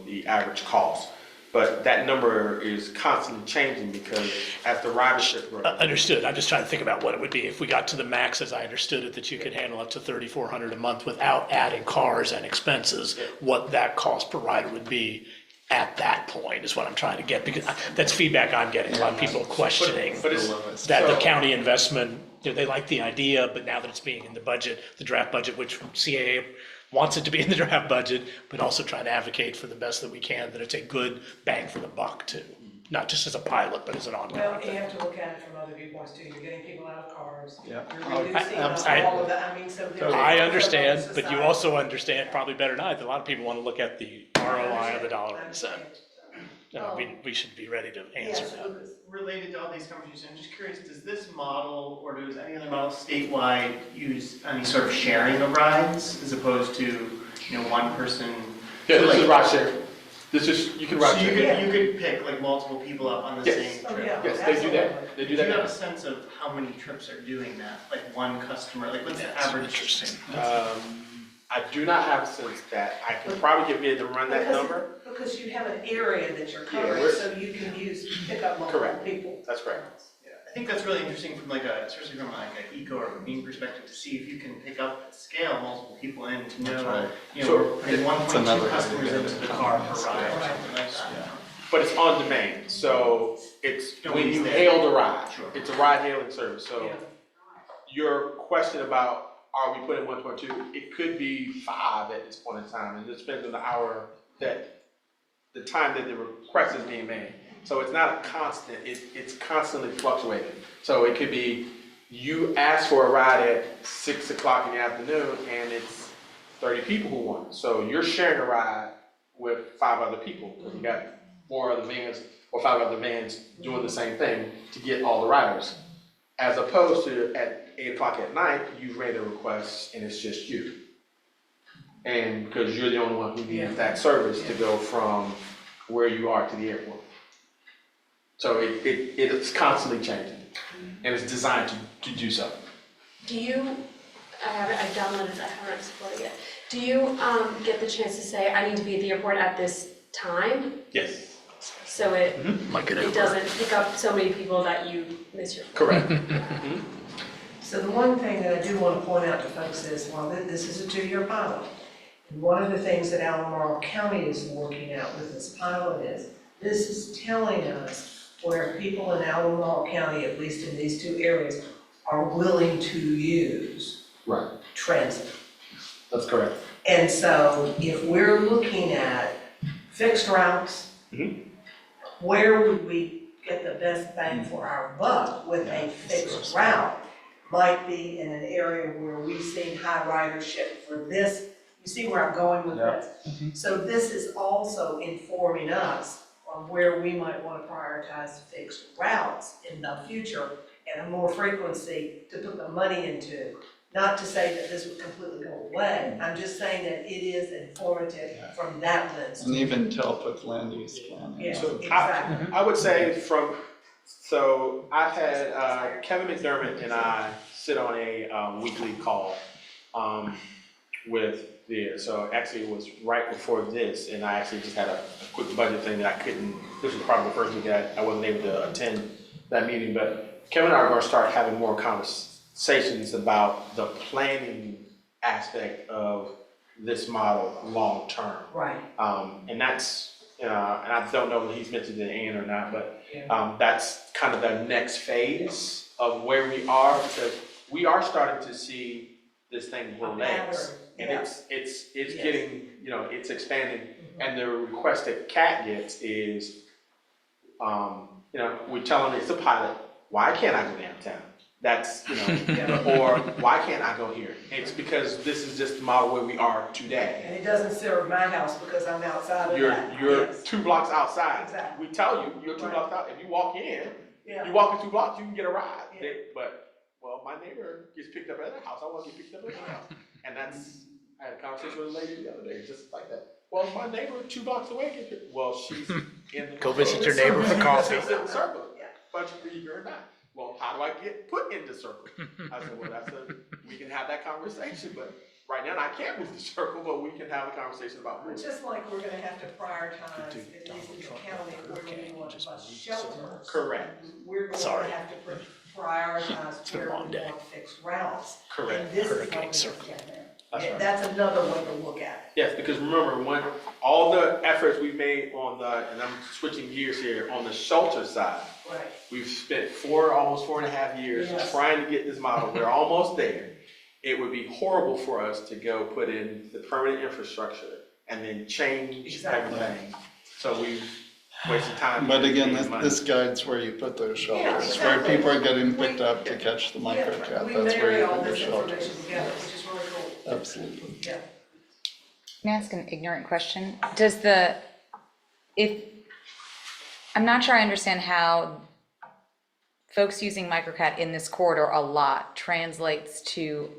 the average cost. But that number is constantly changing because as the ridership grows. Understood, I'm just trying to think about what it would be if we got to the max, as I understood it, that you could handle up to 3,400 a month without adding cars and expenses, what that cost per rider would be at that point is what I'm trying to get, because that's feedback I'm getting, a lot of people questioning But it's, that the so- county investment, they like the idea, but now that it's being in the budget, the draft budget, which CAA wants it to be in the draft budget, but also trying to advocate for the best that we can, that it's a good bang for the buck too. Not just as a pilot, but as an ongoing Well, you thing. have to look at it from other viewpoints too. You're getting people out of cars. Yeah. You're reducing all of that. I mean, so. there's I also understand, a but you society- also understand probably better than I, that a lot of people want to look at the ROI of the dollar and cent. We should be ready to answer Yes, that. Related to all these conversations, I'm just curious, does this model or does any other model statewide use any sort of sharing of rides as opposed to, one person? Yeah, So this is like- ride share. You can ride So share. you could pick like multiple people up on the Yes. same Oh, trip? yeah. Yes, they do that. They do Do you that have now. a sense of how many trips are doing that? Like one customer, like what's the That's average? interesting. I do not have a sense that. I can probably get ready to run that Because- number. Because you have an area that you're Yeah, covering, we're- so you can pick up multiple Correct. people. That's correct. I think that's really interesting from especially from like an eco or green perspective, to see if you can pick up at scale multiple people in to know, right. we're putting It's another 1.2 customers idea into to the come car in per and ride or scale. something like that. Yeah. But it's on demand, so it's when Always you there. hail the ride. Sure. It's a ride hailing service, so Yeah. your question about are we putting 1.2, it could be 5 at this point in time, and it depends on the time that the request is being made. So it's not a constant, it's constantly fluctuating. So it could be, you ask for a ride at 6 o'clock in the afternoon and it's 30 people who want it. So you're sharing a ride with 5 other people. You got 4 other vans or 5 other vans doing the same thing to get all the riders. As opposed to at 8 o'clock at night, you've made a request and it's just you. And because you're the only one who needs that service to go from where you are to the airport. So it's constantly changing and it's designed to do so. Do you, I've downloaded it, I haven't explored it yet. Do you get the chance to say, I need to be at the airport at this time? Yes. So it Like an it Uber. doesn't pick up so many people that you miss your flight? Correct. So the one thing that I do want to point out to folks is, while this is a 2-year pilot, and one of the things that Albemarle County is working out with this pilot is, this is telling us where people in Albemarle County, at least in these 2 areas, are willing to use Right. transit. That's correct. And so if we're looking at fixed routes, where would we get the best bang for our buck with a fixed route? Might be in an area where we've seen high ridership for this. You see where I'm going with this? So this is also informing us on where we might want to prioritize fixed routes in the future and a more frequency to put the money into. Not to say that this would completely go away, I'm just saying that it is informative from that lens. And even to help with land use planning. Yeah, So exactly. I would say so I've had Kevin McDermott and I sit on a weekly call with so actually it was right before this, and I actually just had a quick budget thing that this was probably the first week that I wasn't able to attend that meeting, but Kevin and I are gonna start having more conversations about the planning aspect of this model long-term. Right. And that's, and I don't know if he's mentioned it in or not, but Yeah. that's kind of the next phase of where we are, because we are starting to see this thing grow legs. And Yeah. it's Yes. getting, it's expanding. And the request that Cat gets is, we tell them it's a pilot. Why can't I go downtown? That's, or why can't I go here? It's because this is just the model where we are today. And it doesn't serve my house because I'm outside of You're that. 2 blocks outside. Exactly. We tell you, you're 2 Right. blocks out. If you walk in, Yeah. you walk in 2 blocks, you can get a ride. Yeah. Well, my neighbor gets picked up at their house. I want to get picked up at their house. And I had a conversation with a lady the other day, just like that. Well, my neighbor 2 blocks away gets picked. Well, she's in the. Go visit your neighbor for coffee. She's in the circle. Yeah. But you're not. Well, how do I get put in the circle? I said, well, we can have that conversation, but right now I can't move the circle, but we can have a conversation about moving. Just like we're gonna have to prioritize, at least in the county, where we want bus shelters. Correct. We're going Sorry. to have to prioritize been a where long we day. want fixed routes. Correct. And this is Hurricane how we circle. get there. That's right. That's another way to look at Yes, because remember, when all the efforts we've made and I'm switching gears here, on the shelter side, it. Right. we've spent almost 4.5 years Yes. trying to get this model. We're almost there. It would be horrible for us to go put in the permanent infrastructure and then change Exactly. everything. So we've wasted time. But again, and money. this guides where you put those shelters, Yeah, where exactly. people are getting picked up to catch the microjet, We that's where marry you all put your this shelters. information together, which is really cool. Absolutely. Yeah. Can I ask an ignorant question? I'm not sure I understand how folks using microcat in this corridor a lot translates to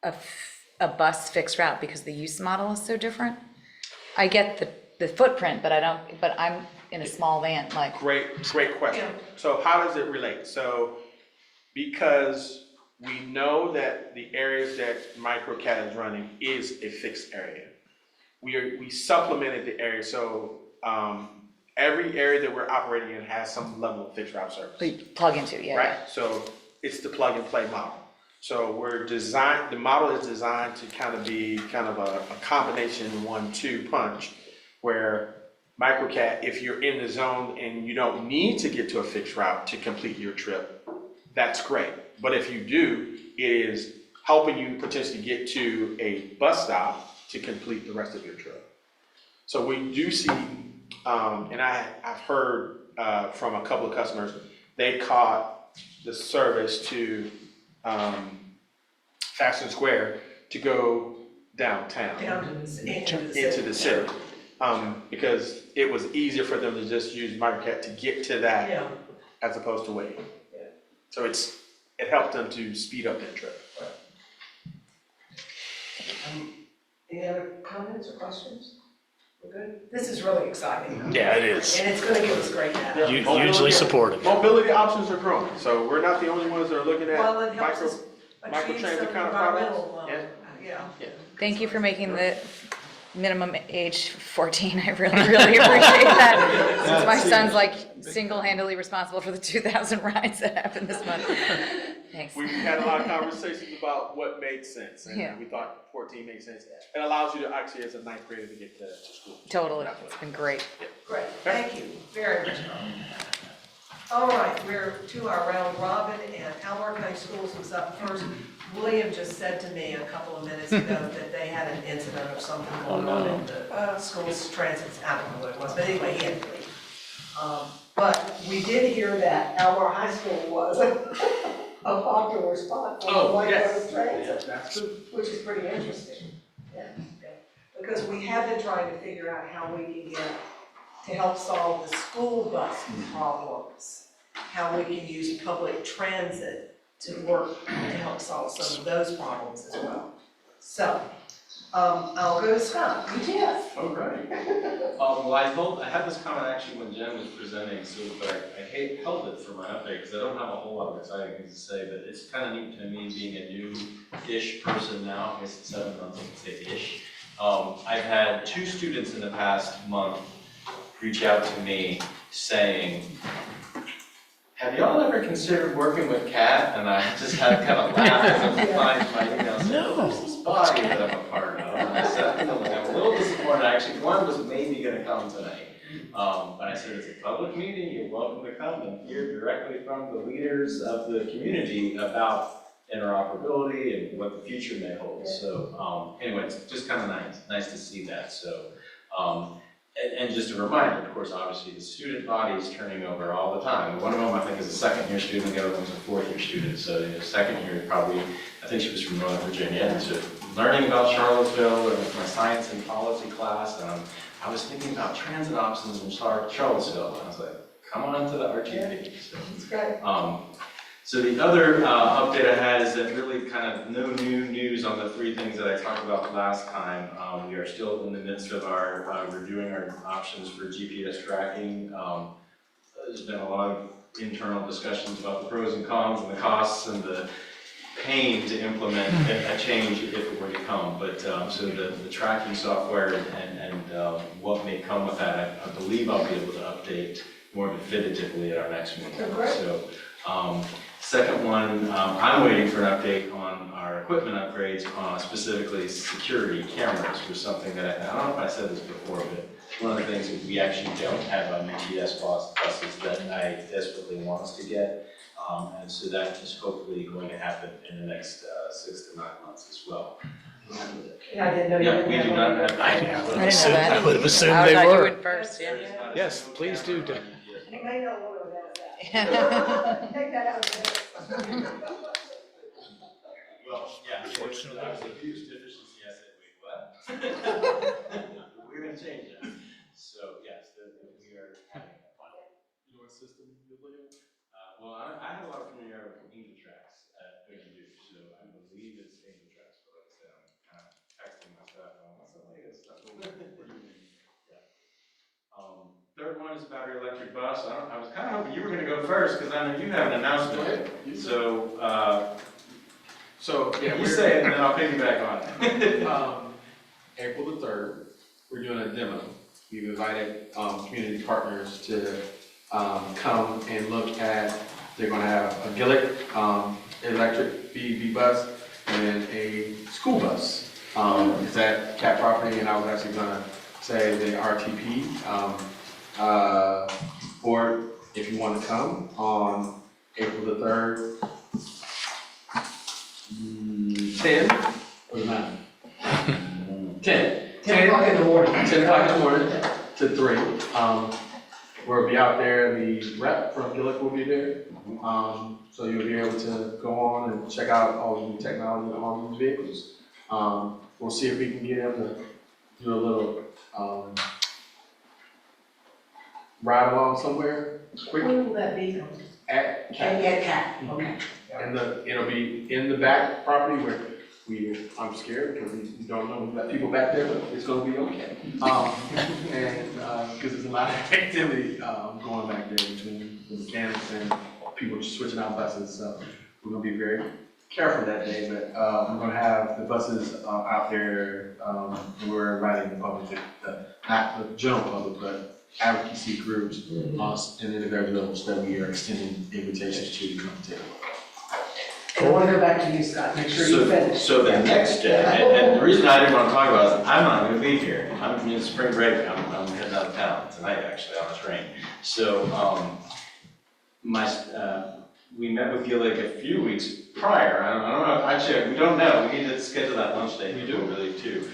a bus fixed route, because the use model is so different. I get the footprint, but I'm in a small van, like. Great question. So how does it relate? So because we know that the areas that microcat is running is a fixed area. We supplemented the area, so every area that we're operating in has some level of fixed route service. You plug into, yeah. Right, so it's the plug and play model. So the model is designed to kind of be a combination 1-2 punch, where microcat, if you're in the zone and you don't need to get to a fixed route to complete your trip, that's great. But if you do, it is helping you potentially get to a bus stop to complete the rest of your trip. So we do see, and I've heard from a couple of customers, they caught the service to Fashion Square to go downtown. Into the city. Because it was easier for them to just use microcat to get to that Yeah. as opposed to waiting. Yeah. So it helped them to speed up their trip. Any other comments or questions? We're good? This is really exciting. Yeah, it is. And it's gonna give us great data. Hugely supportive. Mobility options are growing, so we're not the only ones that are looking at Well, it helps us achieve microtransit some kind of products. environmental, yeah. Thank you for making the minimum age 14. I really, really appreciate that. Since my son's like single-handedly responsible for the 2,000 rides that happened this month. Thanks. We had a lot of conversations about what made sense, Yeah. and we thought 14 made sense. It allows you to actually, as a ninth grader, to get to school. Totally, it's been great. Great, thank you very much. All right, we're to our round robin, and Albemarle County Schools was up first. William just said to me a couple of minutes ago that they had an incident of something going on in the school's transit, I don't know what it was, but anyway, he had to leave. But we did hear that Albemarle High School was a popular spot for the white rose transit, That's true. which is pretty interesting. Yeah. Because we have been trying to figure out how we can get, to help solve the school bus problems, how we can use public transit to work to help solve some of those problems as well. So, I'll go to Scott, UTS. All right. Well, I had this comment actually when Jen was presenting, but I held it for my update because I don't have a whole lot of exciting things to say, but it's kind of neat to me being a new-ish person now. I guess it's 7 months, I can say ish. I've had 2 students in the past month reach out to me saying, have y'all ever considered working with Kat? And I just had kind of laughed as I replied to my email saying, No. who's this bus? gonna come tonight. But I said, it's a public meeting, you're welcome to come and hear directly from the leaders of the community about interoperability and what the future may hold. So, anyway, it's just kind of nice to see that. So, and just a reminder, of course, obviously the student body is turning over all the time. One of them, I think, is a second-year student, the other one's a fourth-year student. So, second year, probably, I think she was from Northern Virginia, and so learning about Charlottesville, or with my science and policy class, and I was thinking about transit options in Charlottesville, and I was like, come on to the RTP. So, That's great. So the other update I had is that really kind of no new news on the three things that I talked about last time. We are still in the midst of our reviewing our options for GPS tracking. There's been a lot of internal discussions about the pros and cons and the costs and the pain to implement a change if it were to come. But so the tracking software and what may come with that, I believe I'll be able to update more definitively at our next meeting. Oh, great. So, second one, I'm waiting for an update on our equipment upgrades, specifically security cameras was something that I don't know if I said this before, but one of the things that we actually don't have on UTS buses that I desperately want us to get. And so that is hopefully going to happen in the next 6 to 9 months as well. Yeah, I didn't know you Yeah, didn't we have do one. not have. I know. I didn't know that. I would have assumed I they thought you were. went first, yeah. Yes, please do. I may know one of that. Take that out of there. Well, yeah, unfortunately, I was abused deficiency, I said, wait, what? We're gonna change that. So, yes, we are having a fun. You know what system you live? Well, I have a lot of familiarity with Angel Tracks at do, so I believe it's Angel Tracks, but like I said, I'm kind of texting my stuff, and what's the latest stuff? Yeah. Third one is battery electric bus. I was kind of hoping you were gonna go first, because I know you have an announcement. So, Yeah, you say it, and then I'll piggyback on it. April the 3rd, we're doing a demo. We've invited community partners to come and look at, they're gonna have a Gillick electric BEV bus and a school bus. It's at Cat property, and I was actually gonna say the RTP board, if you want to come on April the 3rd, 10 or 9? 10. 10 o'clock in the morning. 10 o'clock in the morning to 3. We'll be out there, the rep from Gillick will be there. So you'll be able to go on and check out all the new technology on these vehicles. We'll see if we can get them to do a little ride along somewhere quick. Where will that be? At Cat. At Cat, okay. And it'll be in the back property where I'm scared because we don't know, we've got people back there, but it's gonna be okay. Because there's a lot of activity going back there between the mechanics and people just switching out buses. So we're gonna be very careful that day, but we're gonna have the buses out there, and we're inviting the public, not the general public, but advocacy groups, and individuals that we are extending invitations to come take a look. And I want to go back to you, Scott, make sure you finish. So the next day, and the reason I didn't want to talk about it is I'm not going to be here. I'm in spring break. I'm heading out of town tonight, actually, on a train. So, we met with Gillick a few weeks prior. I don't know, actually, we don't know. We need to schedule that lunch date. We do, really, too,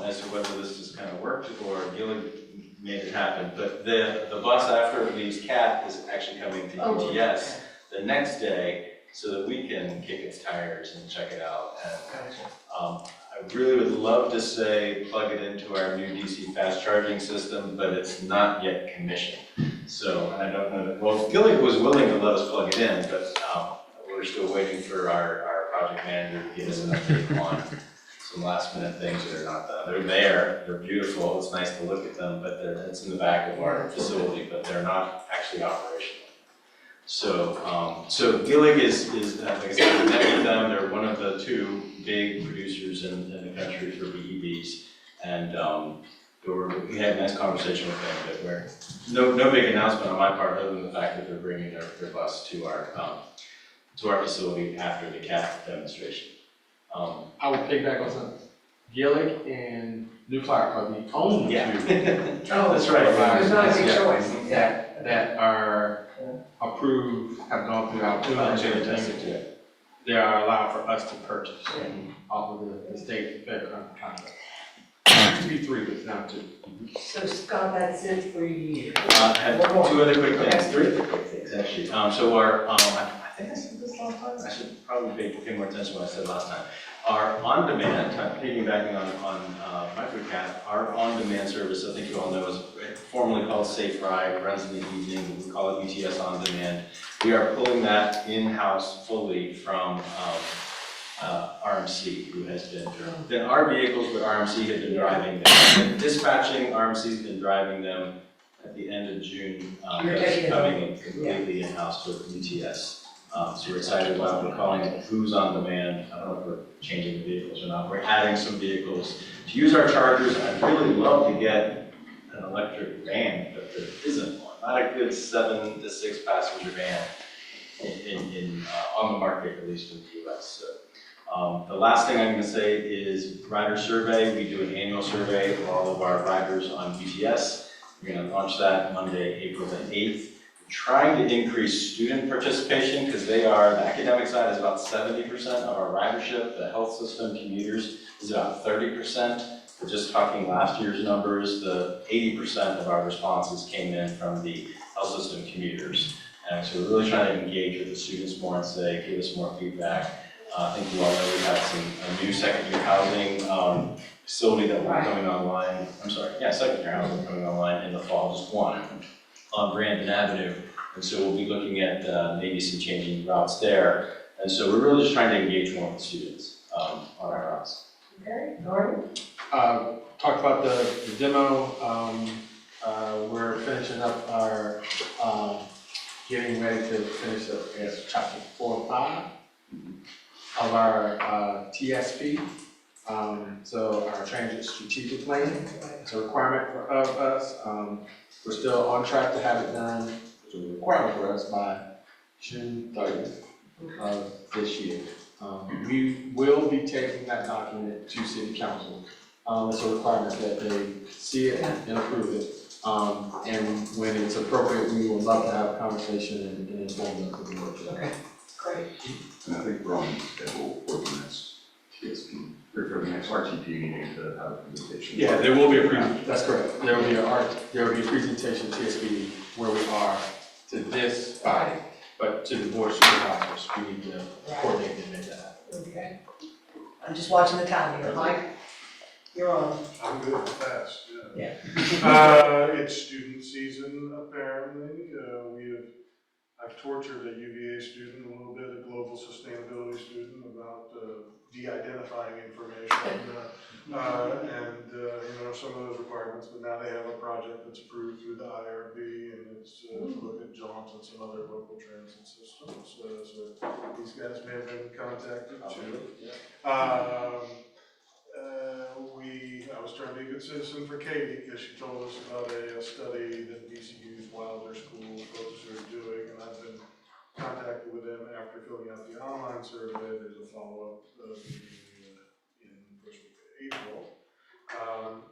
as to whether this just kind of worked or Gillick made it happen. But the bus after it leaves Cat is actually coming to UTS the next day, so that we can kick its tires and check it out. And I really would love to say plug it into our new DC fast charging system, but it's not yet commissioned. So I don't know, well, Gillick was willing to let us plug it in, but we're still waiting for our project manager to give us an update on some last minute things that are not done. They're there, they're beautiful, it's nice to look at them, but it's in the back of our facility, but they're not actually operational. So, Gillick is, like I said, we met with them. They're one of the 2 big producers in the country for BEVs, and we had a nice conversation with them. But no big announcement on my part, other than the fact that they're bringing their bus to our facility after the CAT demonstration. I would piggyback on something. Gillick and New Clark are the only Yeah. two Oh, That's right. There's not a big Yeah. choice. that are approved, have gone through our Change everything. They are allowed for us to purchase off of the state fair contract. It used to be 3, but it's now 2. So Scott, that's it for you. I have 2 other quick things, 3 other quick things, actually. So our, I think I said this last time, I should probably pay more attention to what I said last time. Our on-demand, piggybacking on MicroCat, our on-demand service, I think you all know, is formerly called Safe Ride, runs in the evening, we call it UTS On Demand. We are pulling that in-house fully from RMC, who has been our vehicles, but RMC had been driving them. Dispatching, RMC's been driving them at the end of June. You're That's taking it coming in completely in-house with UTS. So we're excited about, we're calling it Who's On Demand. I don't know if we're changing the vehicles or not. We're adding some vehicles to use our chargers. I'd really love to get an electric van, but there isn't one. Not a good 7 to 6 passenger van on the market, at least in the US. So the last thing I'm going to say is rider survey. We do an annual survey of all of our riders on UTS. We're going to launch that Monday, April the 8th. Trying to increase student participation because the academic side is about 70% of our ridership. The health system commuters is about 30%. But just talking last year's numbers, the 80% of our responses came in from the health system commuters. And so we're really trying to engage with the students more and say, give us more feedback. I think you all know we have a new second-year housing facility that will be coming online. Second-year housing coming online in the fall, just one, on Brandon Avenue. And so we'll be looking at maybe some changing routes there. And so we're really just trying to engage more with students on our routes. Okay, Gordon? Talked about the demo. We're finishing up our, getting ready to finish up, I guess, chapter 4 and 5 of our TSP. So our transit strategic plan, it's a requirement of us. We're still on track to have it done, it's a requirement for us by June 30th of this year. We will be taking that document to City Council. It's a requirement that they see it and approve it. And when it's appropriate, we would love to have a conversation and inform them of the board. Okay, great. And I think we're on schedule for the next TSP, or for the next RTP meeting to have a presentation. Yeah, there will be a presentation. That's correct. There will be a presentation TSP where we are to this body, but to the board of supervisors, we need to coordinate and make that happen. Okay. I'm just watching the time here. Mike, you're on. I'm good fast, Yeah. It's student season, apparently. I've tortured a UVA student, a little bit, a global sustainability student, about de-identifying information and some of those requirements, but now they have a project that's approved through the IRB, and it's to look at JAUNT and some other local transit systems. So these guys may have been contacted too. I was trying to be a good citizen for Katie because she told us about a study that BCU's Wilder School folks are doing, and I've been contacted with them after filling out the online survey. There's a follow-up in the first week of April.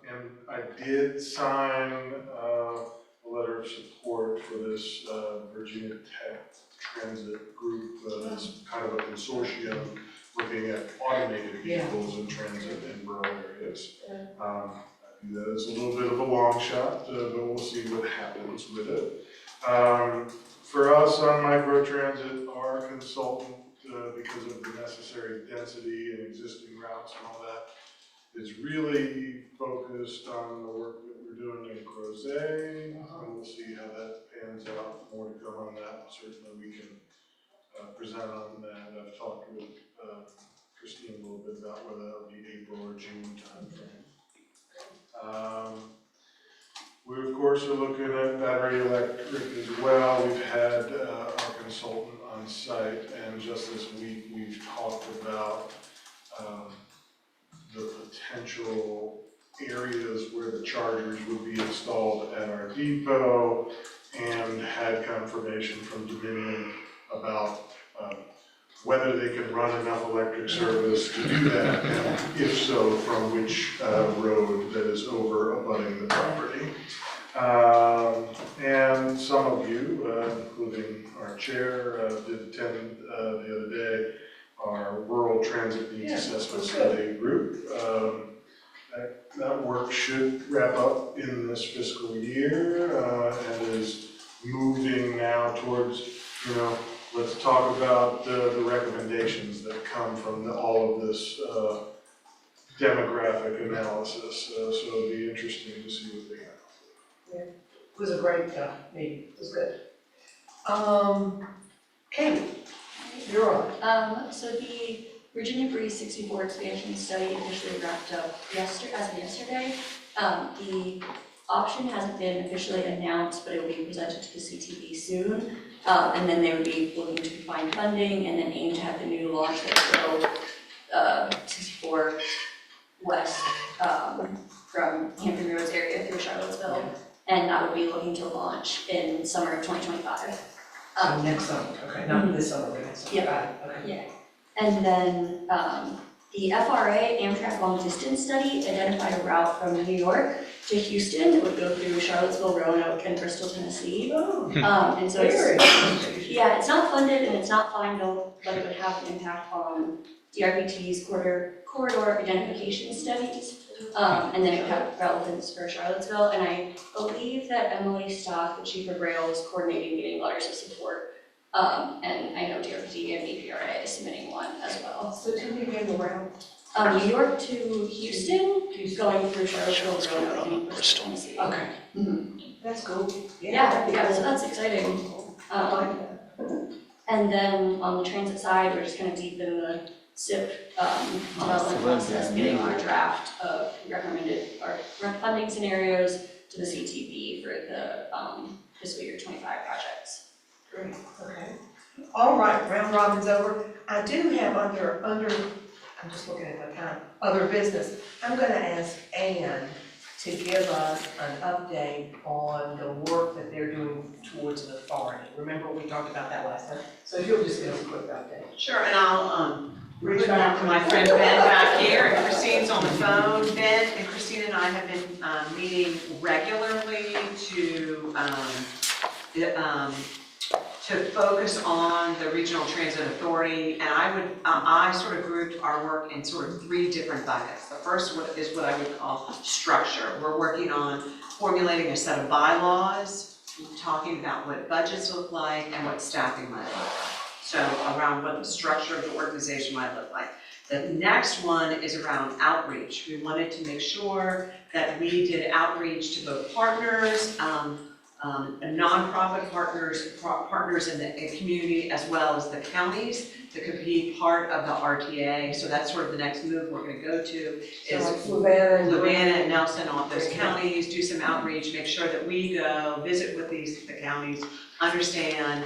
And I did sign a letter of support for this Virginia Tech Transit group. It's kind of a consortium looking at automated vehicles in transit in rural areas. I think that is a little bit of a long shot, but we'll see what happens with it. For us on microtransit, our consultant, because of the necessary density and existing routes and all that, is really focused on the work that we're doing in Crozet, and we'll see how that pans out. More to come on that. Certainly we can present on that. I've talked with Christine a little bit about whether that would be April or June timeframe. We of course are looking at battery electric as well. We've had our consultant on site, and just this week we've talked about the potential areas where the chargers would be installed at our depot, and had confirmation from Dominion about whether they can run enough electric service to do that, and if so, from which road that is over abutting the property. And some of you, including our chair, did attend the other day our Rural Transit Needs Assessment Study group. That work should wrap up in this fiscal year and is moving now towards, let's talk about the recommendations that come from all of this demographic analysis. So it'll be interesting to see what they have. Yeah, it was a great meeting, it was good. Katie, you're on. So the Virginia Breeze 64 expansion study officially wrapped up as of yesterday. The option hasn't been officially announced, but it will be presented to the CTV soon. And then they would be looking to find funding and then aim to have the new launch that will go 64 west from Hampton Roads area through Charlottesville. And that would be looking to launch in summer of 2025. So next summer, okay, not this summer, but next summer. Yeah. Got it, okay. Yeah. And then the FRA Amtrak long distance study identified a route from New York to Houston that would go through Charlottesville, Roanoke, and Bristol, Tennessee. And so it's not funded and it's not final, but it would have an impact on DRPT's corridor identification studies. And then it would have relevance for Charlottesville. And I believe that Emily Stock, the chief of rail, is coordinating getting letters of support. And I know DRPT and EPRA is submitting one as well. So tell me again the route. New York to Houston, going through Charlottesville, Roanoke, and Bristol, Tennessee. Okay. Mm-hmm. That's cool. Yeah, so that's exciting. And then on the transit side, we're just kind of deep in the SIP development process, getting our draft of recommended our funding scenarios to the CTV for the fiscal year 25 projects. Great, okay. All right, round robin's over. I do have under, I'm just looking at the time, other business. I'm gonna ask Ann to give us an update on the work that they're doing towards the farming. Remember we talked about that last time? So if you'll just give us a quick update. Sure, and I'll reach back to my friend Ben back here, and Christine's on the phone. Ben and Christine and I have been meeting regularly to focus on the Regional Transit Authority, and I sort of grouped our work in sort of 3 different buckets. The first one is what I would call structure. We're working on formulating a set of bylaws, talking about what budgets look like and what staffing might look like. So around what the structure of the organization might look like. The next one is around outreach. We wanted to make sure that we did outreach to both partners, nonprofit partners in the community, as well as the counties that could be part of the RTA. So that's sort of the next move we're going to go to is Louisiana and Nelson, all those counties, do some outreach, make sure that we go visit with the counties, understand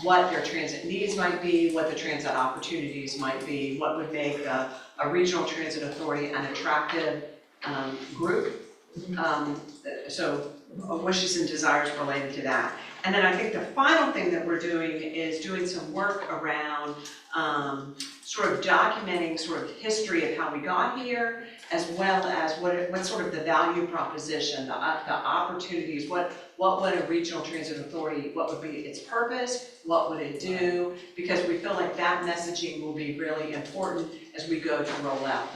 what their transit needs might be, what the transit opportunities might be, what would make a regional transit authority an attractive group. So wishes and desires related to that. And then I think the final thing that we're doing is doing some work around sort of documenting sort of history of how we got here, as well as what's sort of the value proposition, the opportunities, what would a regional transit authority, what would be its purpose, what would it do, because we feel like that messaging will be really important as we go to roll out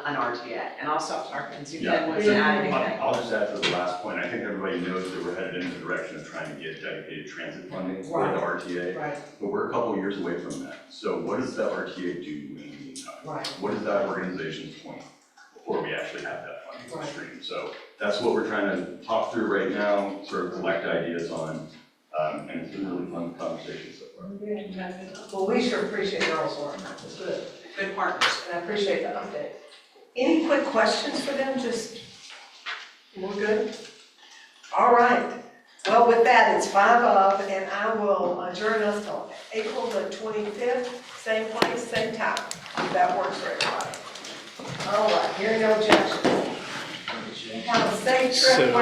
an RTA. And I'll stop talking and see if anyone wants to add anything. I'll just add to the last point. I think everybody knows that we're headed in the direction of trying to get dedicated transit funding for the RTA. Right. But we're a couple of years away from that. So what does that RTA do in the meantime? Right. What is that organization's point before we actually have that funding stream? So that's what we're trying to talk through right now, sort of collect ideas on, and it's been a really fun conversation so far. Well, we sure appreciate your all's work. It's good. Good partners. And I appreciate the update. Any quick questions for them? We're good? All right. Well, with that, it's 5 of, and I will adjourn us till April the 25th, same place, same time, if that works for everybody. All right, hearing no objections. Have a safe trip.